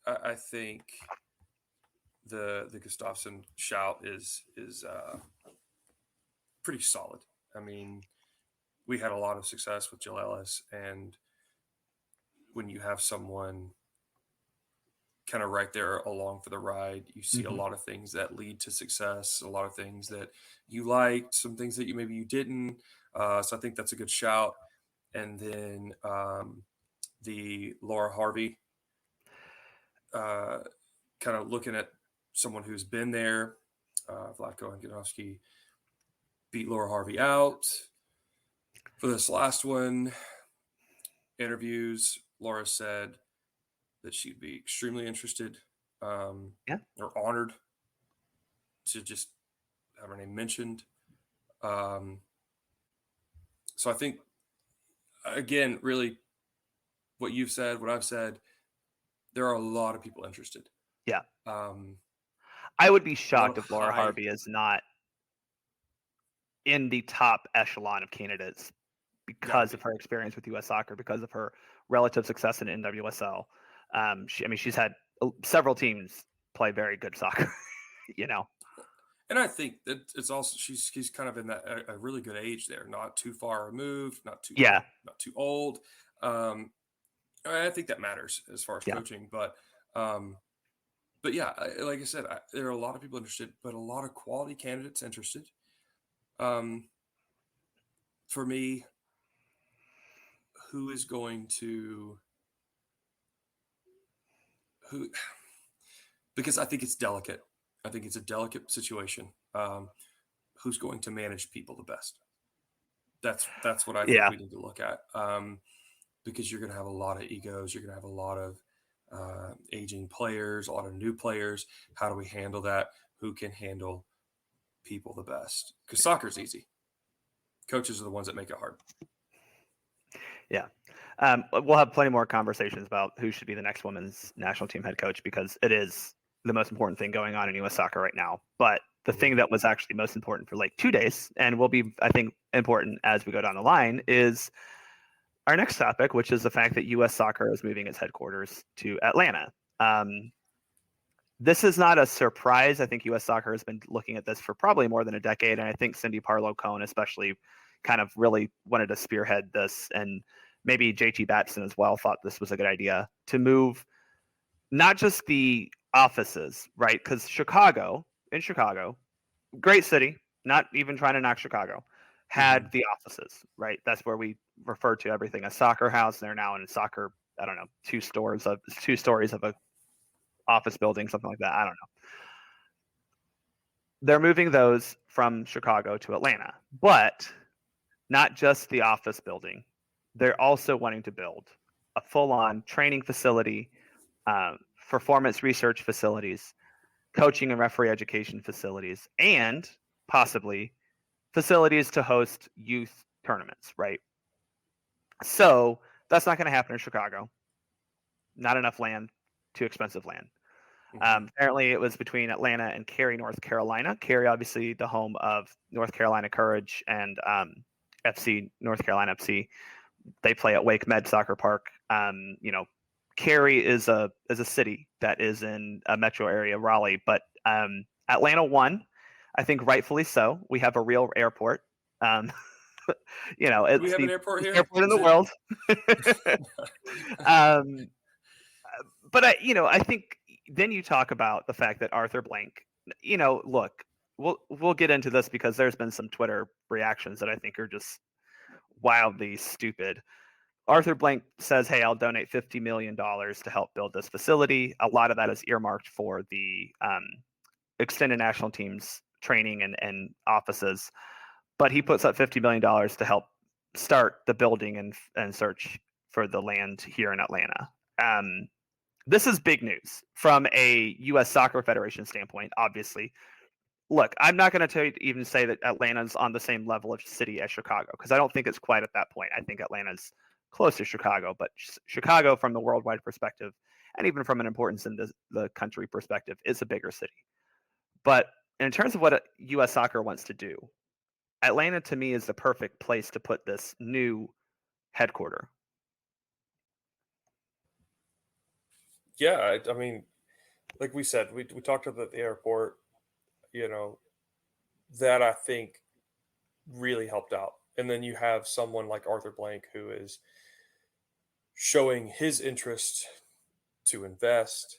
I think the Gustafsson shout is pretty solid. I mean, we had a lot of success with Jill Ellis, and when you have someone kind of right there along for the ride, you see a lot of things that lead to success, a lot of things that you liked, some things that maybe you didn't. So I think that's a good shout. And then the Laura Harvey, kind of looking at someone who's been there. Vlatko and Ganovski beat Laura Harvey out. For this last one, interviews, Laura said that she'd be extremely interested or honored to just have her name mentioned. So I think, again, really what you've said, what I've said, there are a lot of people interested. Yeah. I would be shocked if Laura high... Harvey is not in the top echelon of candidates because of her experience with U.S. soccer, because of her relative success in NWSL. She's had several teams play very good soccer, And I think that it's also she's kind of in that a really good age there, not too far removed, not too old. I think that matters as far as coaching, but yeah, like I said, there are a lot of people interested, but a lot of quality candidates interested. For me, who is going to because I think it's delicate. I think it's a delicate situation. Who's going to manage people the best? That's what I think we need to look at. Because you're going to have a lot of egos. You're going to have a lot of aging players, a lot of new players. How do we handle that? Who can handle people the best? Because soccer's easy. Coaches are the ones that make it hard. Yeah. We'll have plenty more conversations about who should be the next women's national team head coach, because it is the most important thing going on in U.S. soccer right now. But the thing that was actually most important for like 2 days, and will be, I think, important as we go down the line, is our next topic, which is the fact that U.S. soccer is moving its headquarters to Atlanta. This is not a surprise. I think U.S. soccer has been looking at this for probably more than a decade, and I think Cindy Parlow-Cohn especially kind of really wanted to spearhead this, and maybe JT Batson as well thought this was a good idea to move not just the offices, right? Because Chicago, great city, not even trying to knock Chicago, had the offices, right? That's where we refer to everything as Soccer House. They're now in soccer, I don't know, 2 stories of a office building, something like that. I don't know. They're moving those from Chicago to Atlanta, but not just the office building. They're also wanting to build a full-on training facility, performance research facilities, coaching and referee education facilities, and possibly facilities to host youth tournaments, right? So that's not going to happen in Chicago. Not enough land, too expensive land. Apparently it was between Atlanta and Cary, North Carolina. Cary, obviously the home of North Carolina Courage and North Carolina FC. They play at Wake Med Soccer Park. Cary is a city that is in a metro area, Raleigh, but Atlanta won. I think rightfully so. We have a real airport. Do we It's have an the airport here? airport in the world. um, but I think then you talk about the fact that Arthur Blank, look, we'll get into this because there's been some Twitter reactions that I think are just wildly stupid. Arthur Blank says, "Hey, I'll donate $50 million to help build this facility." A lot of that is earmarked for the extended national teams training and offices, but he puts up $50 million to help start the building and search for the land here in Atlanta. This is big news from a U.S. Soccer Federation standpoint, obviously. Look, I'm not going to even say that Atlanta's on the same level of city as Chicago, because I don't think it's quite at that point. I think Atlanta's close to Chicago, but Chicago, from the worldwide perspective, and even from an importance in the country perspective, is a bigger city. But in terms of what U.S. Soccer wants to do, Atlanta, to me, is the perfect place to put this new headquarter. Yeah, I mean, like we said, we talked about the airport, that I think really helped out. And then you have someone like Arthur Blank who is showing his interest to invest.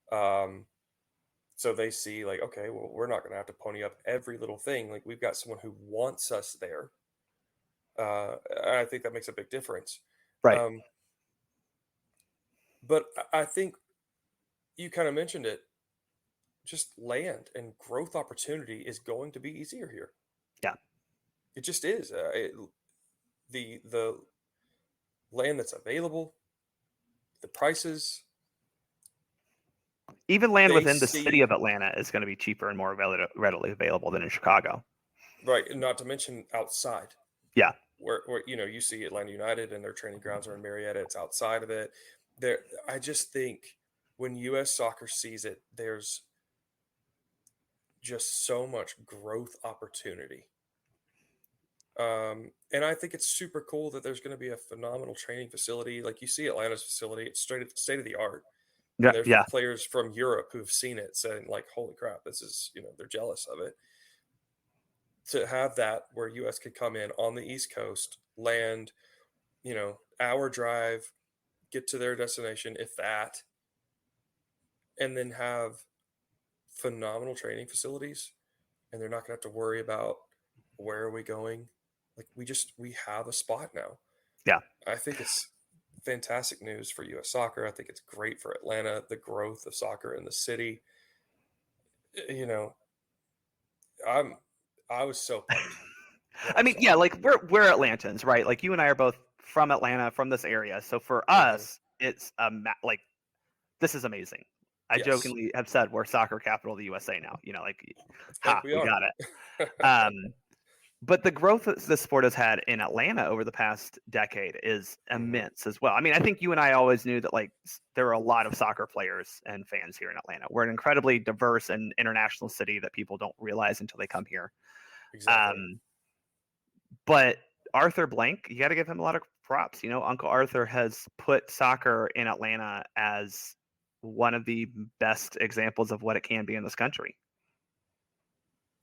So they see like, okay, well, we're not going to have to pony up every little thing. Like we've got someone who wants us there. And I think that makes a big difference. Right. But I think you kind of mentioned it. Just land and growth opportunity is going to be easier here. Yeah. It just is. The land that's available, the prices. Even land within the city of Atlanta is going to be cheaper and more readily available than in Chicago. Right, and not to mention outside. Yeah. Where you see Atlanta United and their training grounds are in Marietta. It's outside of it. I just think when U.S. Soccer sees it, there's just so much growth opportunity. And I think it's super cool that there's going to be a phenomenal training facility. Like you see Atlanta's facility, it's state of the art. Yeah. And there's players from Europe who've seen it saying like, holy crap, this is, they're jealous of it. To have that where US could come in on the East Coast, land, hour drive, get to their destination, if that, and then have phenomenal training facilities. And they're not going to have to worry about where are we going. Like we have a spot now. Yeah. I think it's fantastic news for U.S. Soccer. I think it's great for Atlanta, the growth of soccer in the city. I was so pumped. I mean, yeah, like we're Atlantans, right? Like you and I are both from Atlanta, from this area. So for us, it's like this is amazing. I jokingly have said we're soccer capital of the USA now. We got it. But the growth that the sport has had in Atlanta over the past decade is immense as well. I mean, I think you and I always knew that like there are a lot of soccer players and fans here in Atlanta. We're an incredibly diverse and international city that people don't realize until they come here. Exactly. But Arthur Blank, you got to give him a lot of props. Uncle Arthur has put soccer in Atlanta as one of the best examples of what it can be in this country.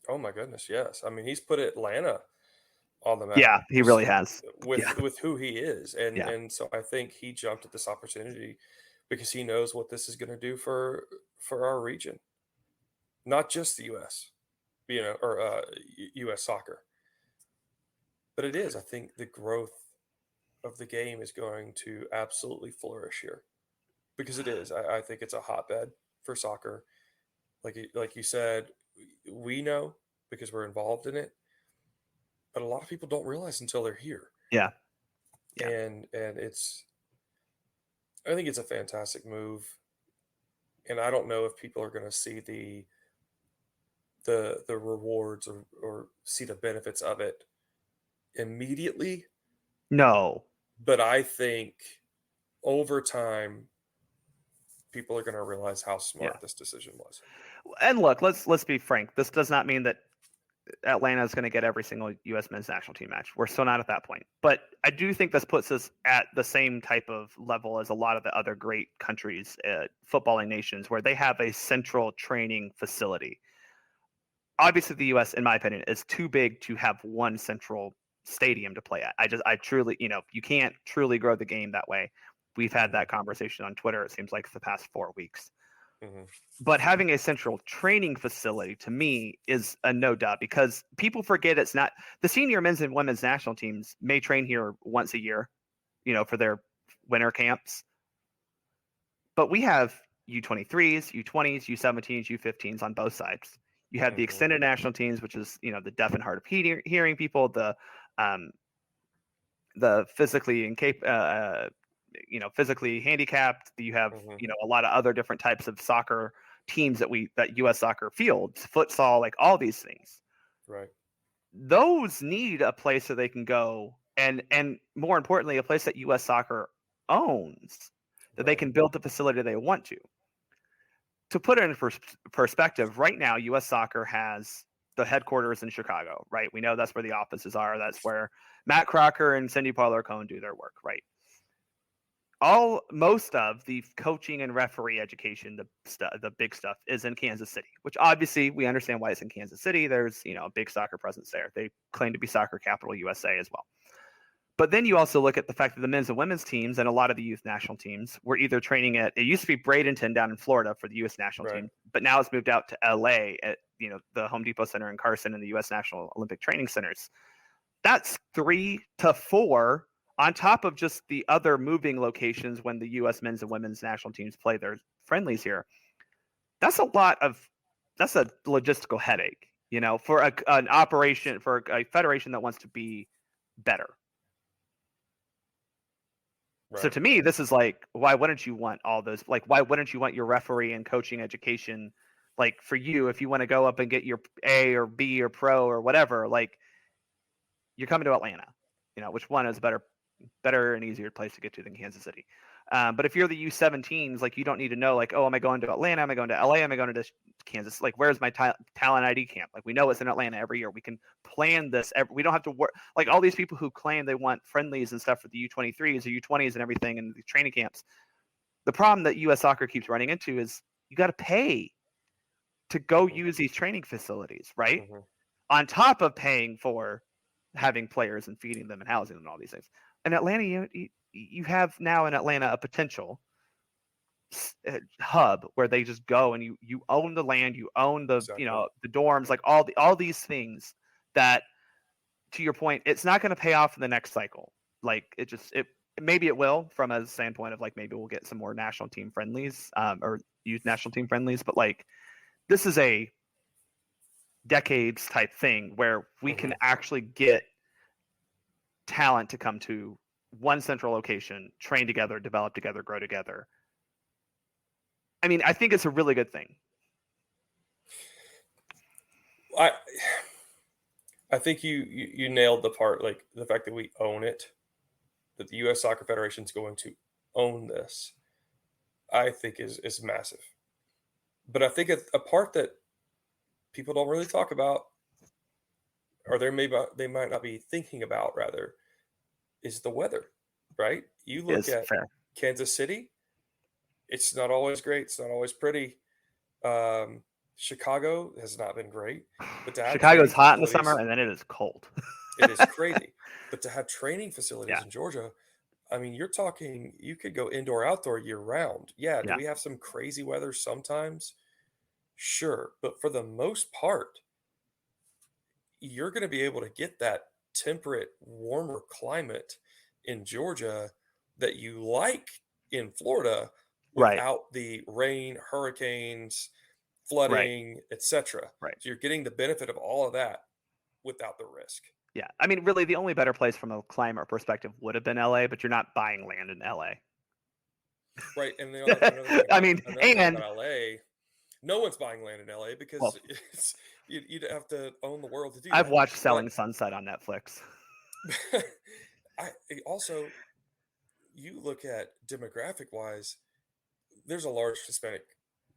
Oh my goodness, yes. I mean, he's put Atlanta on the map. Yeah, he really has. With who he is. And so I think he jumped at this opportunity because he knows what this is going to do for our region. Not just the US, or US soccer. But it is. I think the growth of the game is going to absolutely flourish here. Because it is. I think it's a hotbed for soccer. Like you said, we know because we're involved in it, but a lot of people don't realize until they're here. Yeah. And I think it's a fantastic move. And I don't know if people are going to see the rewards or see the benefits of it immediately. No. But I think over time people are going to realize how smart this decision was. And look, let's be frank. This does not mean that Atlanta is going to get every single U.S. men's national team match. We're still not at that point. But I do think this puts us at the same type of level as a lot of the other great countries, footballing nations, where they have a central training facility. obviously the U.S., in my opinion, is too big to have one central stadium to play at. I truly, you can't truly grow the game that way. We've had that conversation on Twitter. It seems like the past 4 weeks. But having a central training facility to me is a no doubt, because people forget it's not the senior men's and women's national teams may train here once a year, for their winter camps. But we have U23s, U20s, U17s, U15s on both sides. You have the extended national teams, which is, the deaf and hard of hearing people, the physically physically handicapped. You have, a lot of other different types of soccer teams that U.S. soccer fields, futsal, like all these things. Right. Those need a place that they can go, and more importantly, a place that U.S. soccer owns, that they can build the facility they want to. To put it in perspective, right now, U.S. soccer has the headquarters in Chicago, right? We know that's where the offices are. That's where Matt Crocker and Cindy Parler-Cohen do their work, right? Most of the coaching and referee education, the big stuff, is in Kansas City, which obviously we understand why it's in Kansas City. There's, a big soccer presence there. They claim to be soccer capital USA as well. But then you also look at the fact that the men's and women's teams and a lot of the youth national teams were either training it used to be Bradenton down in Florida for the U.S. national team, but now it's moved out to L.A. at, the Home Depot Center in Carson and the U.S. National Olympic Training Centers. That's 3 to 4 on top of just the other moving locations when the U.S. men's and women's national teams play their friendlies here. That's a logistical headache, for an operation, for a federation that wants to be better. Right. So to me, this is like, why wouldn't you want all those? Like, why wouldn't you want your referee and coaching education? Like, for you, if you want to go up and get your A or B or pro or whatever, like, you're coming to Atlanta, which one is better and easier place to get to than Kansas City. But if you're the U17s, like, you don't need to know, like, oh, am I going to Atlanta? Am I going to LA? Am I going to Kansas? Like, where's my talent ID camp? Like, we know it's in Atlanta every year. We can plan this. We don't have to work. Like, all these people who claim they want friendlies and stuff for the U23s or U20s and everything and the training camps. The problem that U.S. soccer keeps running into is you got to pay to go use these training facilities, right? On top of paying for having players and feeding them and housing them and all these things. In Atlanta, you have now in Atlanta a potential hub where they just go and you own the land, you own the the dorms, like all these things that, to your point, it's not going to pay off in the next cycle. Like, maybe it will, from a standpoint of, like, maybe we'll get some more national team friendlies or youth national team friendlies, but, like, this is a decades type thing where we can actually get talent to come to one central location, train together, develop together, grow together. I mean, I think it's a really good thing. I think you nailed the part, like, the fact that we own it, that the U.S. Soccer Federation is going to own this, I think is massive. But I think a part that people don't really talk about, or they might not be thinking about, rather, is the weather, right? You look at Kansas City, it's not always great. It's not always pretty. Chicago has not been great. But Chicago's hot in the summer, and then it is cold. It is crazy. But to have training facilities in Georgia, I mean, you're talking, you could go indoor, outdoor year round. Yeah, do we have some crazy weather sometimes? Sure. But for the most part, you're going to be able to get that temperate, warmer climate in Georgia that you like in Florida without the rain, hurricanes, flooding, etc. Right. So you're getting the benefit of all of that without the risk. Yeah. I mean, really, the only better place from a climate perspective would have been LA, but you're not buying land in LA. Right. And the other thing about LA, no one's buying land in LA because you'd have to own the world to do that. I've watched Selling Sunset on Netflix. Also, you look at demographic wise, there's a large Hispanic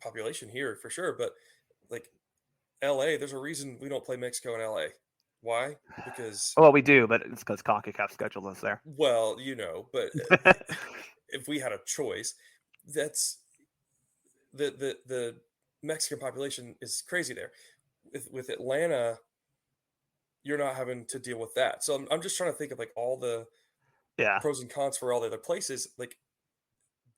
population here for sure, but like LA, there's a reason we don't play Mexico in LA. Why? Because we do, but it's because CONCACAF schedule is there. Well, but if we had a choice, that's the Mexican population is crazy there. with Atlanta, you're not having to deal with that. So I'm just trying to think of like all the Yeah. pros and cons for all the other places. Like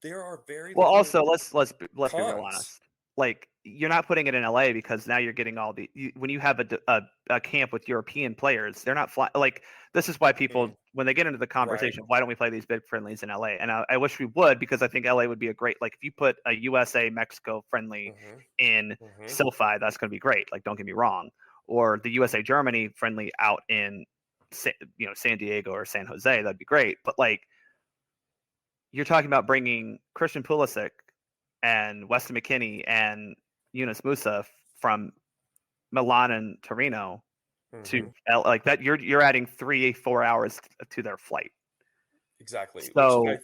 there are very Well, little also let's be real cons. honest. Like you're not putting it in LA because now you're getting all when you have a camp with European players, they're not fly, like this is why people when they get into the Right. conversation, why don't we play these big friendlies in LA? And I wish we would because I think LA would be a great like if you put a USA Mexico friendly in SoFi, that's going to be great. Like don't get me wrong, or the USA Germany friendly out in San Diego or San Jose, that'd be great. But like you're talking about bringing Christian Pulisic and Weston McKennie and Yunus Musa from Milan and Torino to like that. You're adding 3-4 hours to their flight. Exactly. So Which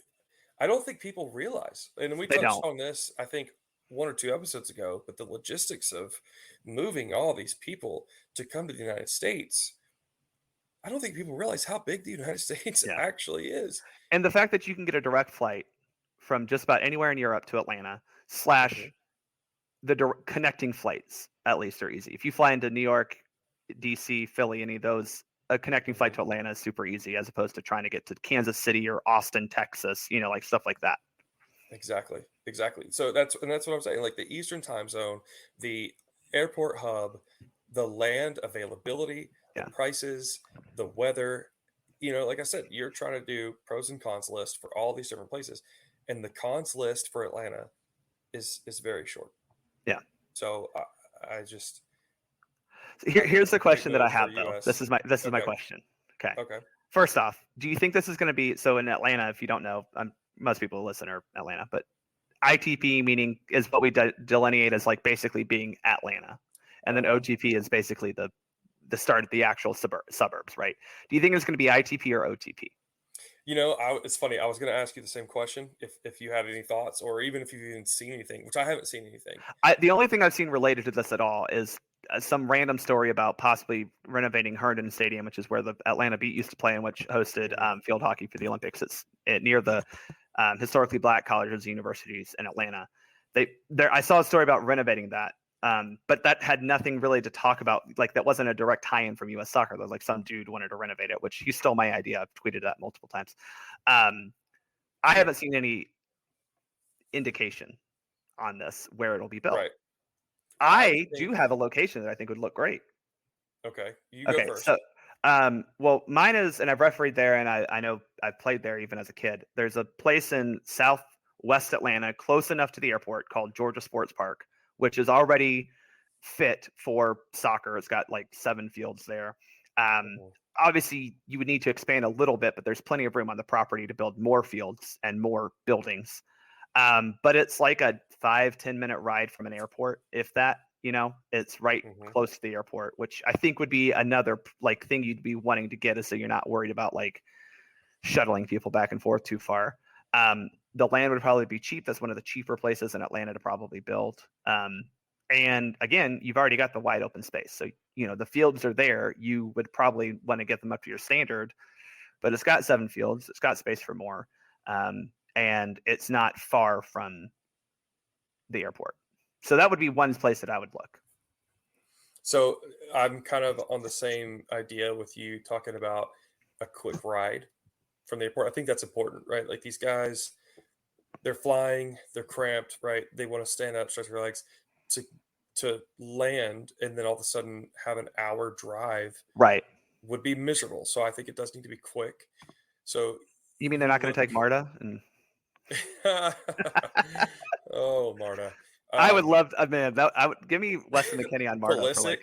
I don't think people realize. And we they touched don't. on this, I think, 1 or 2 episodes ago, but the logistics of moving all these people to come to the United States, I don't think people realize how big the United States Yeah. actually is. And the fact that you can get a direct flight from just about anywhere in Europe to Atlanta / the connecting flights at least are easy. If you fly into New York, DC, Philly, any of those, a connecting flight to Atlanta is super easy as opposed to trying to get to Kansas City or Austin, Texas, like stuff like that. Exactly. So that's what I'm saying. Like the Eastern time zone, the airport hub, the land availability, the prices, the weather, like I said, you're trying to do pros and cons list for all these different places. And the cons list for Atlanta is very short. Yeah. So I just here's the question that I have though. US. This is my question. Okay. First off, do you think this is going to be so in Atlanta? If you don't know, most people who listen are Atlanta, but ITP meaning is what we delineate as like basically being Atlanta, and then OTP is basically the start of the actual suburbs, right? Do you think it's going to be ITP or OTP? It's funny. I was going to ask you the same question if you had any thoughts, or even if you've even seen anything, which I haven't seen anything. The only thing I've seen related to this at all is some random story about possibly renovating Herndon Stadium, which is where the Atlanta Beat used to play and which hosted field hockey for the Olympics. It's near the historically black colleges and universities in Atlanta. I saw a story about renovating that, but that had nothing really to talk about. Like that wasn't a direct tie-in from U.S. Soccer. There was like some dude wanted to renovate it, which he stole my idea. I've tweeted that multiple times. I haven't seen any indication on this where it'll be built. Right. I do have a location that I think would look great. Okay, you go first. So, well, mine is, and I've refereed there, and I know I've played there even as a kid. There's a place in Southwest Atlanta, close enough to the airport, called Georgia Sports Park, which is already fit for soccer. It's got like 7 fields there. Obviously, you would need to expand a little bit, but there's plenty of room on the property to build more fields and more buildings. But it's like a 5-10 minute ride from an airport, if that. It's right close to the airport, which I think would be another like thing you'd be wanting to get, is so you're not worried about like shuttling people back and forth too far. The land would probably be cheap. That's one of the cheaper places in Atlanta to probably build. And again, you've already got the wide open space. So, the fields are there. You would probably want to get them up to your standard, but it's got 7 fields. It's got space for more. And it's not far from the airport. So that would be one place that I would look. So I'm kind of on the same idea with you talking about a quick ride from the airport. I think that's important, right? Like these guys, they're flying, they're cramped, right? They want to stand up, stretch their legs to land, and then all of a sudden have an hour drive. Right. Would be miserable. So I think it does need to be quick. So you mean they're not going to take Marta? Oh, Marta. I would love to, man. I would give me Weston McKennie on Marta. Pulisic?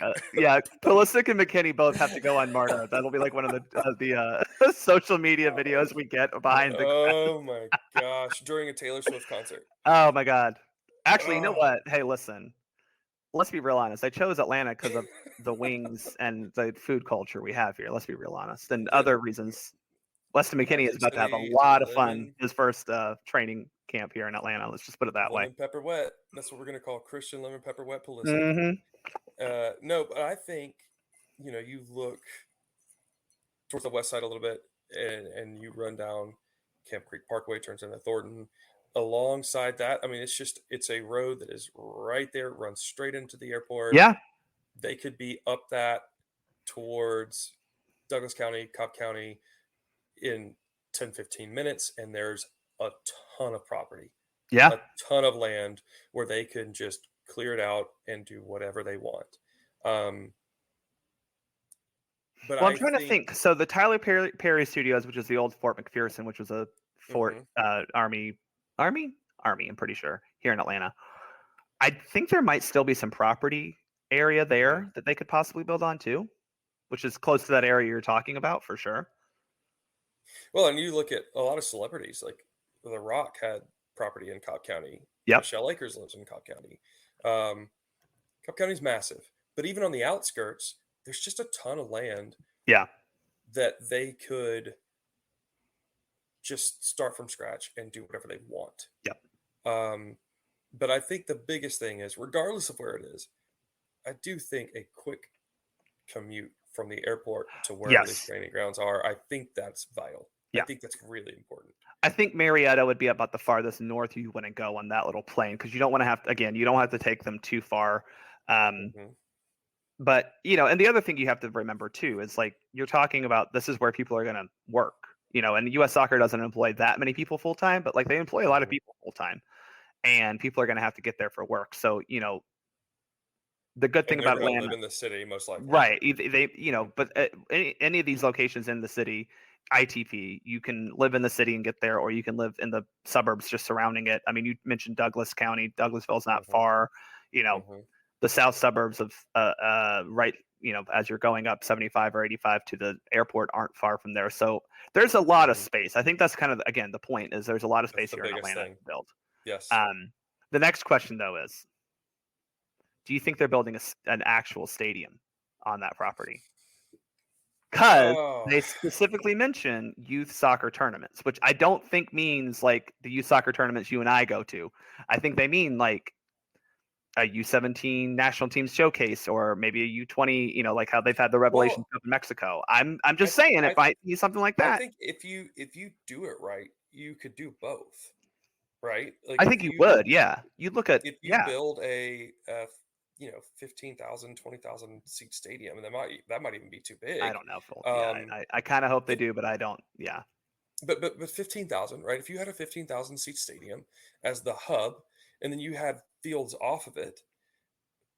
Pulisic and McKennie both have to go on Marta. That'll be like one of the social media videos we get behind the. Oh my gosh! During a Taylor Swift concert. Oh my God! Actually, you know what? Hey, listen. Let's be real honest. I chose Atlanta because of the wings and the food culture we have here. Let's be real honest, and other reasons. Weston McKennie is about to have a lot of fun. His first training camp here in Atlanta. Let's just put it that way. Lemon pepper wet. That's what we're going to call Christian lemon pepper wet Pulisic. No, but I think, you look towards the west side a little bit and you run down Camp Creek Parkway, turns into Thornton. Alongside that, I mean, it's a road that is right there, runs straight into the airport. Yeah. they could be up that towards Douglas County, Cobb County in 10, 15 minutes. And there's a ton of property, Yeah. a ton of land where they can just clear it out and do whatever they want. But Well, I'm I trying to think, think. So the Tyler Perry Studios, which is the old Fort McPherson, which was a Fort Army. I'm pretty sure here in Atlanta. I think there might still be some property area there that they could possibly build on too, which is close to that area you're talking about for sure. well, and you look at a lot of celebrities, like The Rock had property in Cobb County. Yep. Michelle Akers lives in Cobb County. Cobb County's massive, but even on the outskirts, there's just a ton of land. Yeah. That they could just start from scratch and do whatever they want. Yep. But I think the biggest thing is, regardless of where it is, I do think a quick commute from the airport to wherever these training grounds are, I think that's vital. Yeah. I think that's really important. I think Marietta would be about the farthest north you wouldn't go on that little plane because you don't want to have, again, you don't have to take them too far. But, and the other thing you have to remember too is like you're talking about this is where people are going to work, and U.S. Soccer doesn't employ that many people full time, but like they employ a lot of people full time, and people are going to have to get there for work. So, the good thing about Atlanta, live in the city most likely, right? They, but any of these locations in the city, ITP, you can live in the city and get there, or you can live in the suburbs just surrounding it. I mean, you mentioned Douglas County. Douglasville's not far, the south suburbs of right, as you're going up 75 or 85 to the airport aren't far from there. So there's a lot of space. I think that's kind of, again, the point is there's a lot of space here in Atlanta to build. Yes. The next question though is, do you think they're building an actual stadium on that property? Because they specifically mention youth soccer tournaments, which I don't think means like the youth soccer tournaments you and I go to. I think they mean like a U17 national team showcase, or maybe a U20, like how they've had the Revelation Cup in Mexico. I'm just saying it might be something like that. I think if you do it right, you could do both, right? Like I think you would, yeah. You look at if you build a 15,000, 20,000 seat stadium, and that might even be too big. I don't know. I kind of hope they do, but I don't. Yeah. But 15,000, right? If you had a 15,000 seat stadium as the hub, and then you had fields off of it,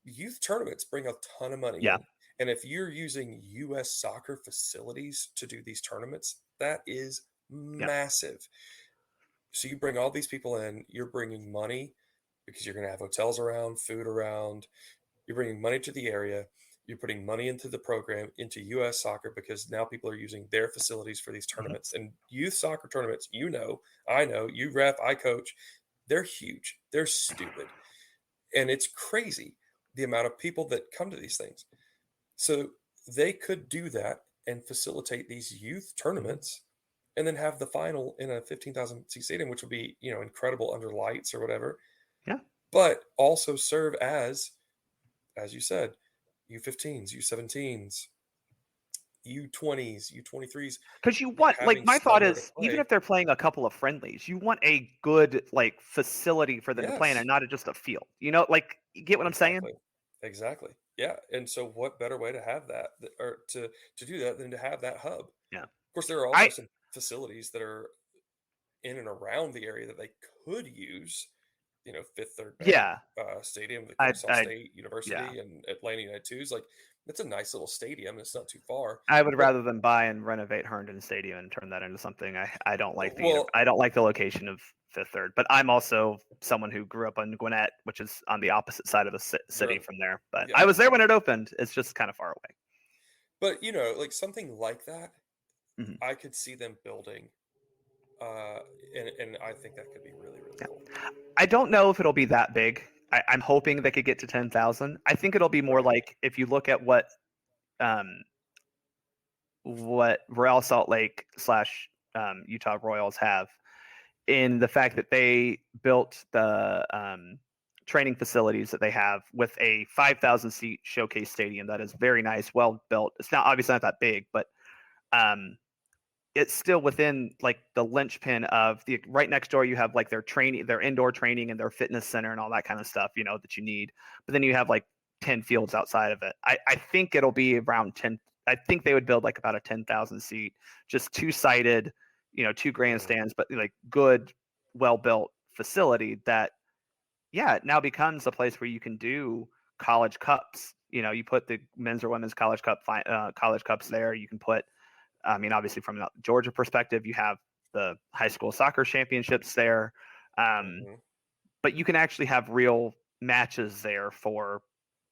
youth tournaments bring a ton of money. Yeah. In. And if you're using U.S. soccer facilities to do these tournaments, that is massive. So you bring all these people in, you're bringing money because you're going to have hotels around, food around. You're bringing money to the area. You're putting money into the program, into U.S. soccer, because now people are using their facilities for these tournaments. And youth soccer tournaments, I know, you ref, I coach, they're huge. They're stupid. And it's crazy the amount of people that come to these things. So they could do that and facilitate these youth tournaments and then have the final in a 15,000 seat stadium, which would be, incredible under lights or whatever. Yeah. But also serve as you said, U15s, U17s, U20s, U23s. Because you want, like, my thought is, even if they're playing a couple of friendlies, you want a good, like, facility for them to play in and not just a field. Like, you get what I'm saying? Exactly. Yeah. And so what better way to have that, or to do that, than to have that hub? Yeah. Of course, there are also some facilities that are in and around the area that they could use. Fifth Third Bank Stadium, the Kennesaw State University, and Atlanta United Twos. Like, it's a nice little stadium. It's not too far. I would rather than buy and renovate Herndon Stadium and turn that into something. I don't like I don't like the location of Fifth Third, but I'm also someone who grew up in Gwinnett, which is on the opposite side of the city from there. But I was there when it opened. It's just kind of far away. But like something like that, I could see them building. And I think that could be really, really cool. I don't know if it'll be that big. I'm hoping they could get to 10,000. I think it'll be more like if you look at what Real Salt Lake / Utah Royals have, in the fact that they built the training facilities that they have with a 5,000 seat showcase stadium that is very nice, well built. It's not obviously not that big, but it's still within like the linchpin of the right next door. You have like their indoor training and their fitness center and all that kind of stuff, that you need. But then you have like 10 fields outside of it. I think it'll be around 10. I think they would build like about a 10,000 seat, just two-sided, two grandstands, but like good, well-built facility that, it now becomes a place where you can do college cups. You put the men's or women's college cups there. You can put, obviously from the Georgia perspective, you have the high school soccer championships there. But you can actually have real matches there for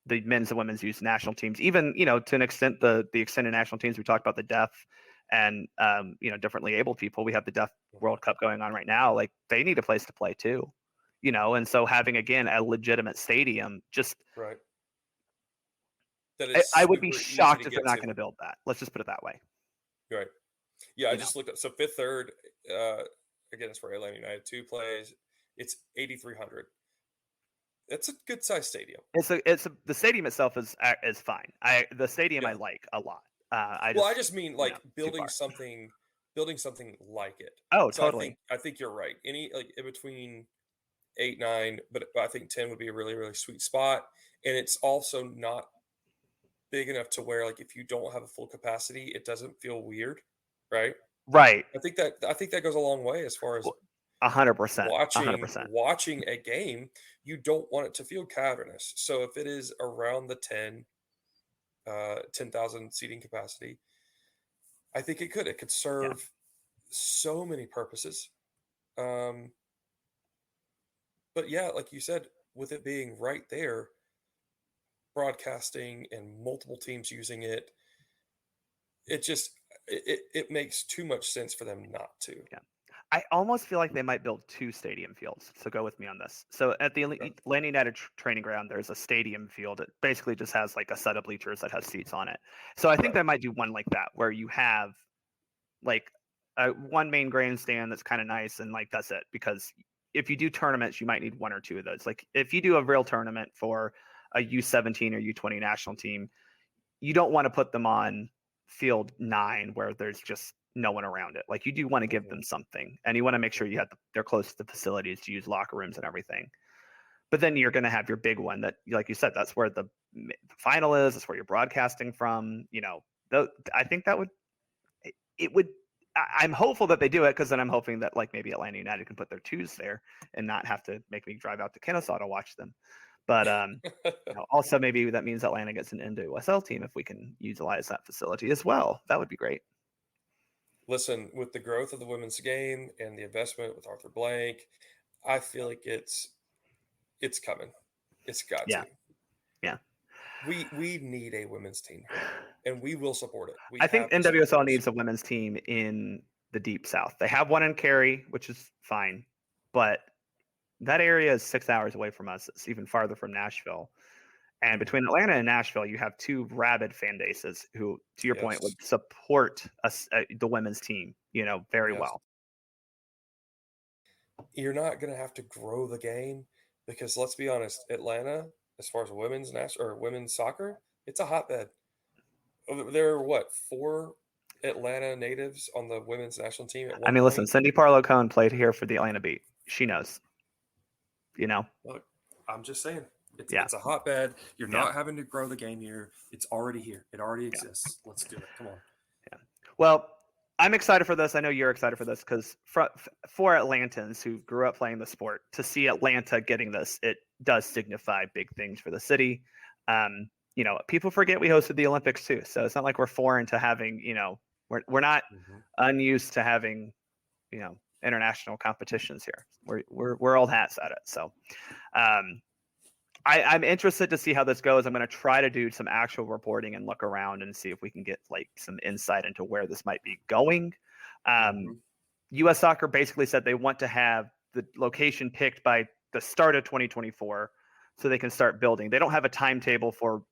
the men's and women's youth national teams, even, to an extent, the extended national teams. We talked about the deaf and, differently abled people. We have the Deaf World Cup going on right now. Like, they need a place to play too, and so having, again, a legitimate stadium, just right. I would be shocked if they're not going to build that. Let's just put it that way. Right. Yeah, I just looked up. So Fifth Third, again, it's where Atlanta United 2 plays. It's 8,300. It's a good sized stadium. The stadium itself is fine. The stadium I like a lot. I just mean like building something like it. Oh, so totally. I think you're right. Any like in between 8, 9, but I think 10 would be a really, really sweet spot. And it's also not big enough to where, like, if you don't have a full capacity, it doesn't feel weird, right? Right. I think that goes a long way as far as 100%. Watching a game. You don't want it to feel cavernous. So if it is around the 10,000 seating capacity, I think it could serve so many purposes. But yeah, like you said, with it being right there, broadcasting and multiple teams using it, it makes too much sense for them not to. Yeah. I almost feel like they might build 2 stadium fields. So go with me on this. So at the Atlanta United training ground, there's a stadium field. It basically just has like a set of bleachers that has seats on it. So I think they might do one like that, where you have like one main grandstand that's kind of nice, and like that's it. Because if you do tournaments, you might need 1 or 2 of those. Like if you do a real tournament for a U17 or U20 national team, you don't want to put them on field 9 where there's just no one around it. Like, you do want to give them something, and you want to make sure they're close to the facilities to use locker rooms and everything. But then you're going to have your big one that, like you said, that's where the final is. That's where you're broadcasting from. I think I'm hopeful that they do it, because then I'm hoping that, like, maybe Atlanta United can put their 2s there and not have to make me drive out to Kennesaw to watch them. But also maybe that means Atlanta gets an NWSL team if we can utilize that facility as well. That would be great. Listen, with the growth of the women's game and the investment with Arthur Blank, I feel like it's coming. It's got to. Yeah. We need a women's team here, and we will support it. I think NWSL needs a women's team in the Deep South. They have one in Cary, which is fine, but that area is 6 hours away from us. It's even farther from Nashville. And between Atlanta and Nashville, you have 2 rabid fan bases who, to your point, would support the women's team, very well. You're not going to have to grow the game, because let's be honest, Atlanta, as far as women's soccer, it's a hotbed. There are 4 Atlanta natives on the women's national team at one point? Listen, Cindy Parlow-Cohn played here for the Atlanta Beat. She knows. Look, I'm just saying. It's a hotbed. You're not having to grow the game here. It's already here. It already exists. Let's do it. Come on. Yeah. Well, I'm excited for this. I know you're excited for this, because for Atlantans who grew up playing the sport, to see Atlanta getting this, it does signify big things for the city. People forget we hosted the Olympics too, so it's not like we're foreign to having, we're not unused to having, international competitions here. We're old hats at it. So, I'm interested to see how this goes. I'm going to try to do some actual reporting and look around and see if we can get like some insight into where this might be going. U.S. Soccer basically said they want to have the location picked by the start of 2024 so they can start building. They don't have a timetable for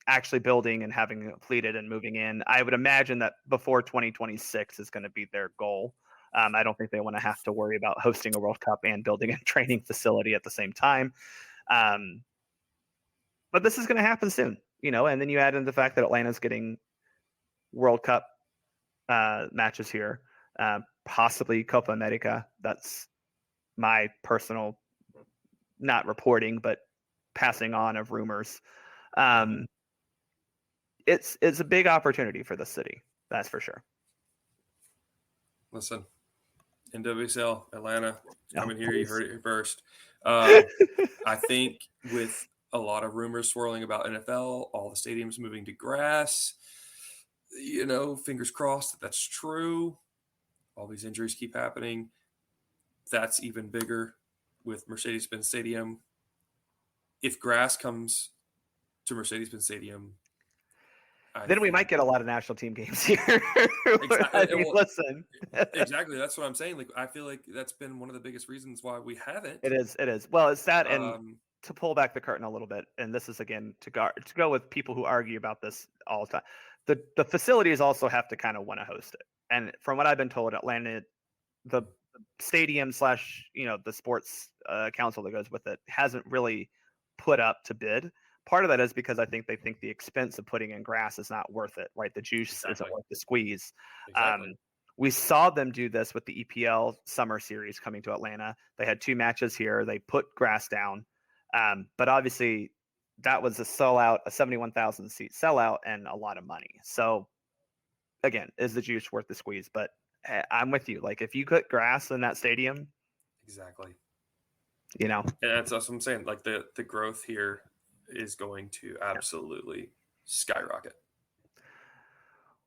actually building and having it completed and moving in. I would imagine that before 2026 is going to be their goal. I don't think they want to have to worry about hosting a World Cup and building a training facility at the same time. But this is going to happen soon, and then you add in the fact that Atlanta's getting World Cup matches here, possibly Copa America. That's my personal, not reporting, but passing on of rumors. It's a big opportunity for the city. That's for sure. Listen, NWSL, Atlanta, coming here. You heard it here first. I think with a lot of rumors swirling about NFL, all the stadiums moving to grass, fingers crossed that's true. All these injuries keep happening. That's even bigger with Mercedes-Benz Stadium. If grass comes to Mercedes-Benz Stadium, then we might get a lot of national team games here. Exactly. Listen. Exactly. That's what I'm saying. Like, I feel like that's been one of the biggest reasons why we haven't. It is. Well, it's that, and to pull back the curtain a little bit, and this is again to go with people who argue about this all the time. The facilities also have to kind of want to host it, and from what I've been told, Atlanta, the stadium / the sports council that goes with it hasn't really put up to bid. Part of that is because I think they think the expense of putting in grass is not worth it, right? The juice isn't worth the squeeze. Exactly. We saw them do this with the EPL summer series coming to Atlanta. They had 2 matches here. They put grass down. But obviously that was a sellout, a 71,000 seat sellout, and a lot of money. So again, is the juice worth the squeeze? But I'm with you. Like, if you put grass in that stadium. Exactly. And that's what I'm saying. Like, the growth here is going to absolutely skyrocket.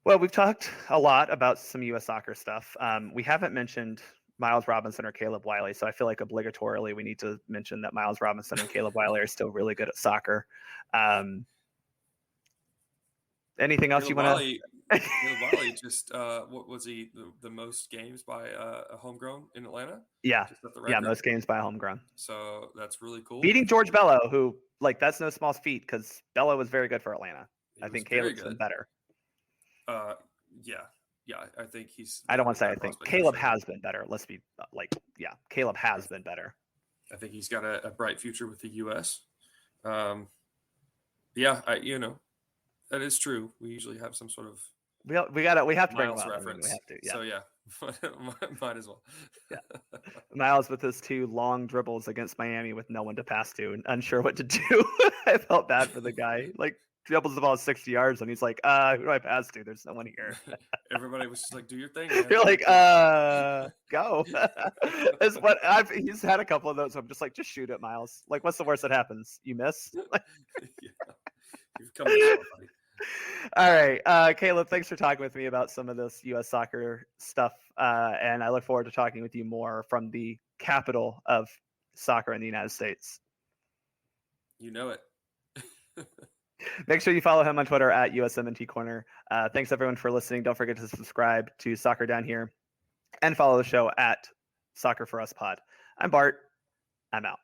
Well, we've talked a lot about some U.S. soccer stuff. We haven't mentioned Miles Robinson or Caleb Wiley, so I feel like obligatorily we need to mention that Miles Robinson and Caleb Wiley are still really good at soccer. Anything else you want to? Caleb Wiley just what was he? The most games by a homegrown in Atlanta? Yeah, most games by a homegrown. So that's really cool. Beating George Bello, who that's no small feat because Bello was very good for Atlanta. I think Caleb's been better. Yeah. I think he's. I don't want to say I think Caleb has been better. Let's be Caleb has been better. I think he's got a bright future with the U.S. That is true. We usually have some sort of we have to bring Miles him up. reference. We have to, yeah. So yeah, might as well. Yeah, Miles with his 2 long dribbles against Miami with no one to pass to and unsure what to do. I felt bad for the guy. Like, dribbles the ball 60 yards and he's like, who do I pass to? There's no one here. Everybody was just like, do your thing. You're like, go. Is what he's had a couple of those. So I'm just like, just shoot it, Miles. Like, what's the worst that happens? You miss. Yeah. You've come to somebody. All right, Caleb, thanks for talking with me about some of this U.S. soccer stuff, and I look forward to talking with you more from the capital of soccer in the United States. You know it. Make sure you follow him on Twitter at USWNT Corner. Thanks, everyone, for listening. Don't forget to subscribe to Soccer Down Here and follow the show at Soccer for Us Pod. I'm Bart. I'm out.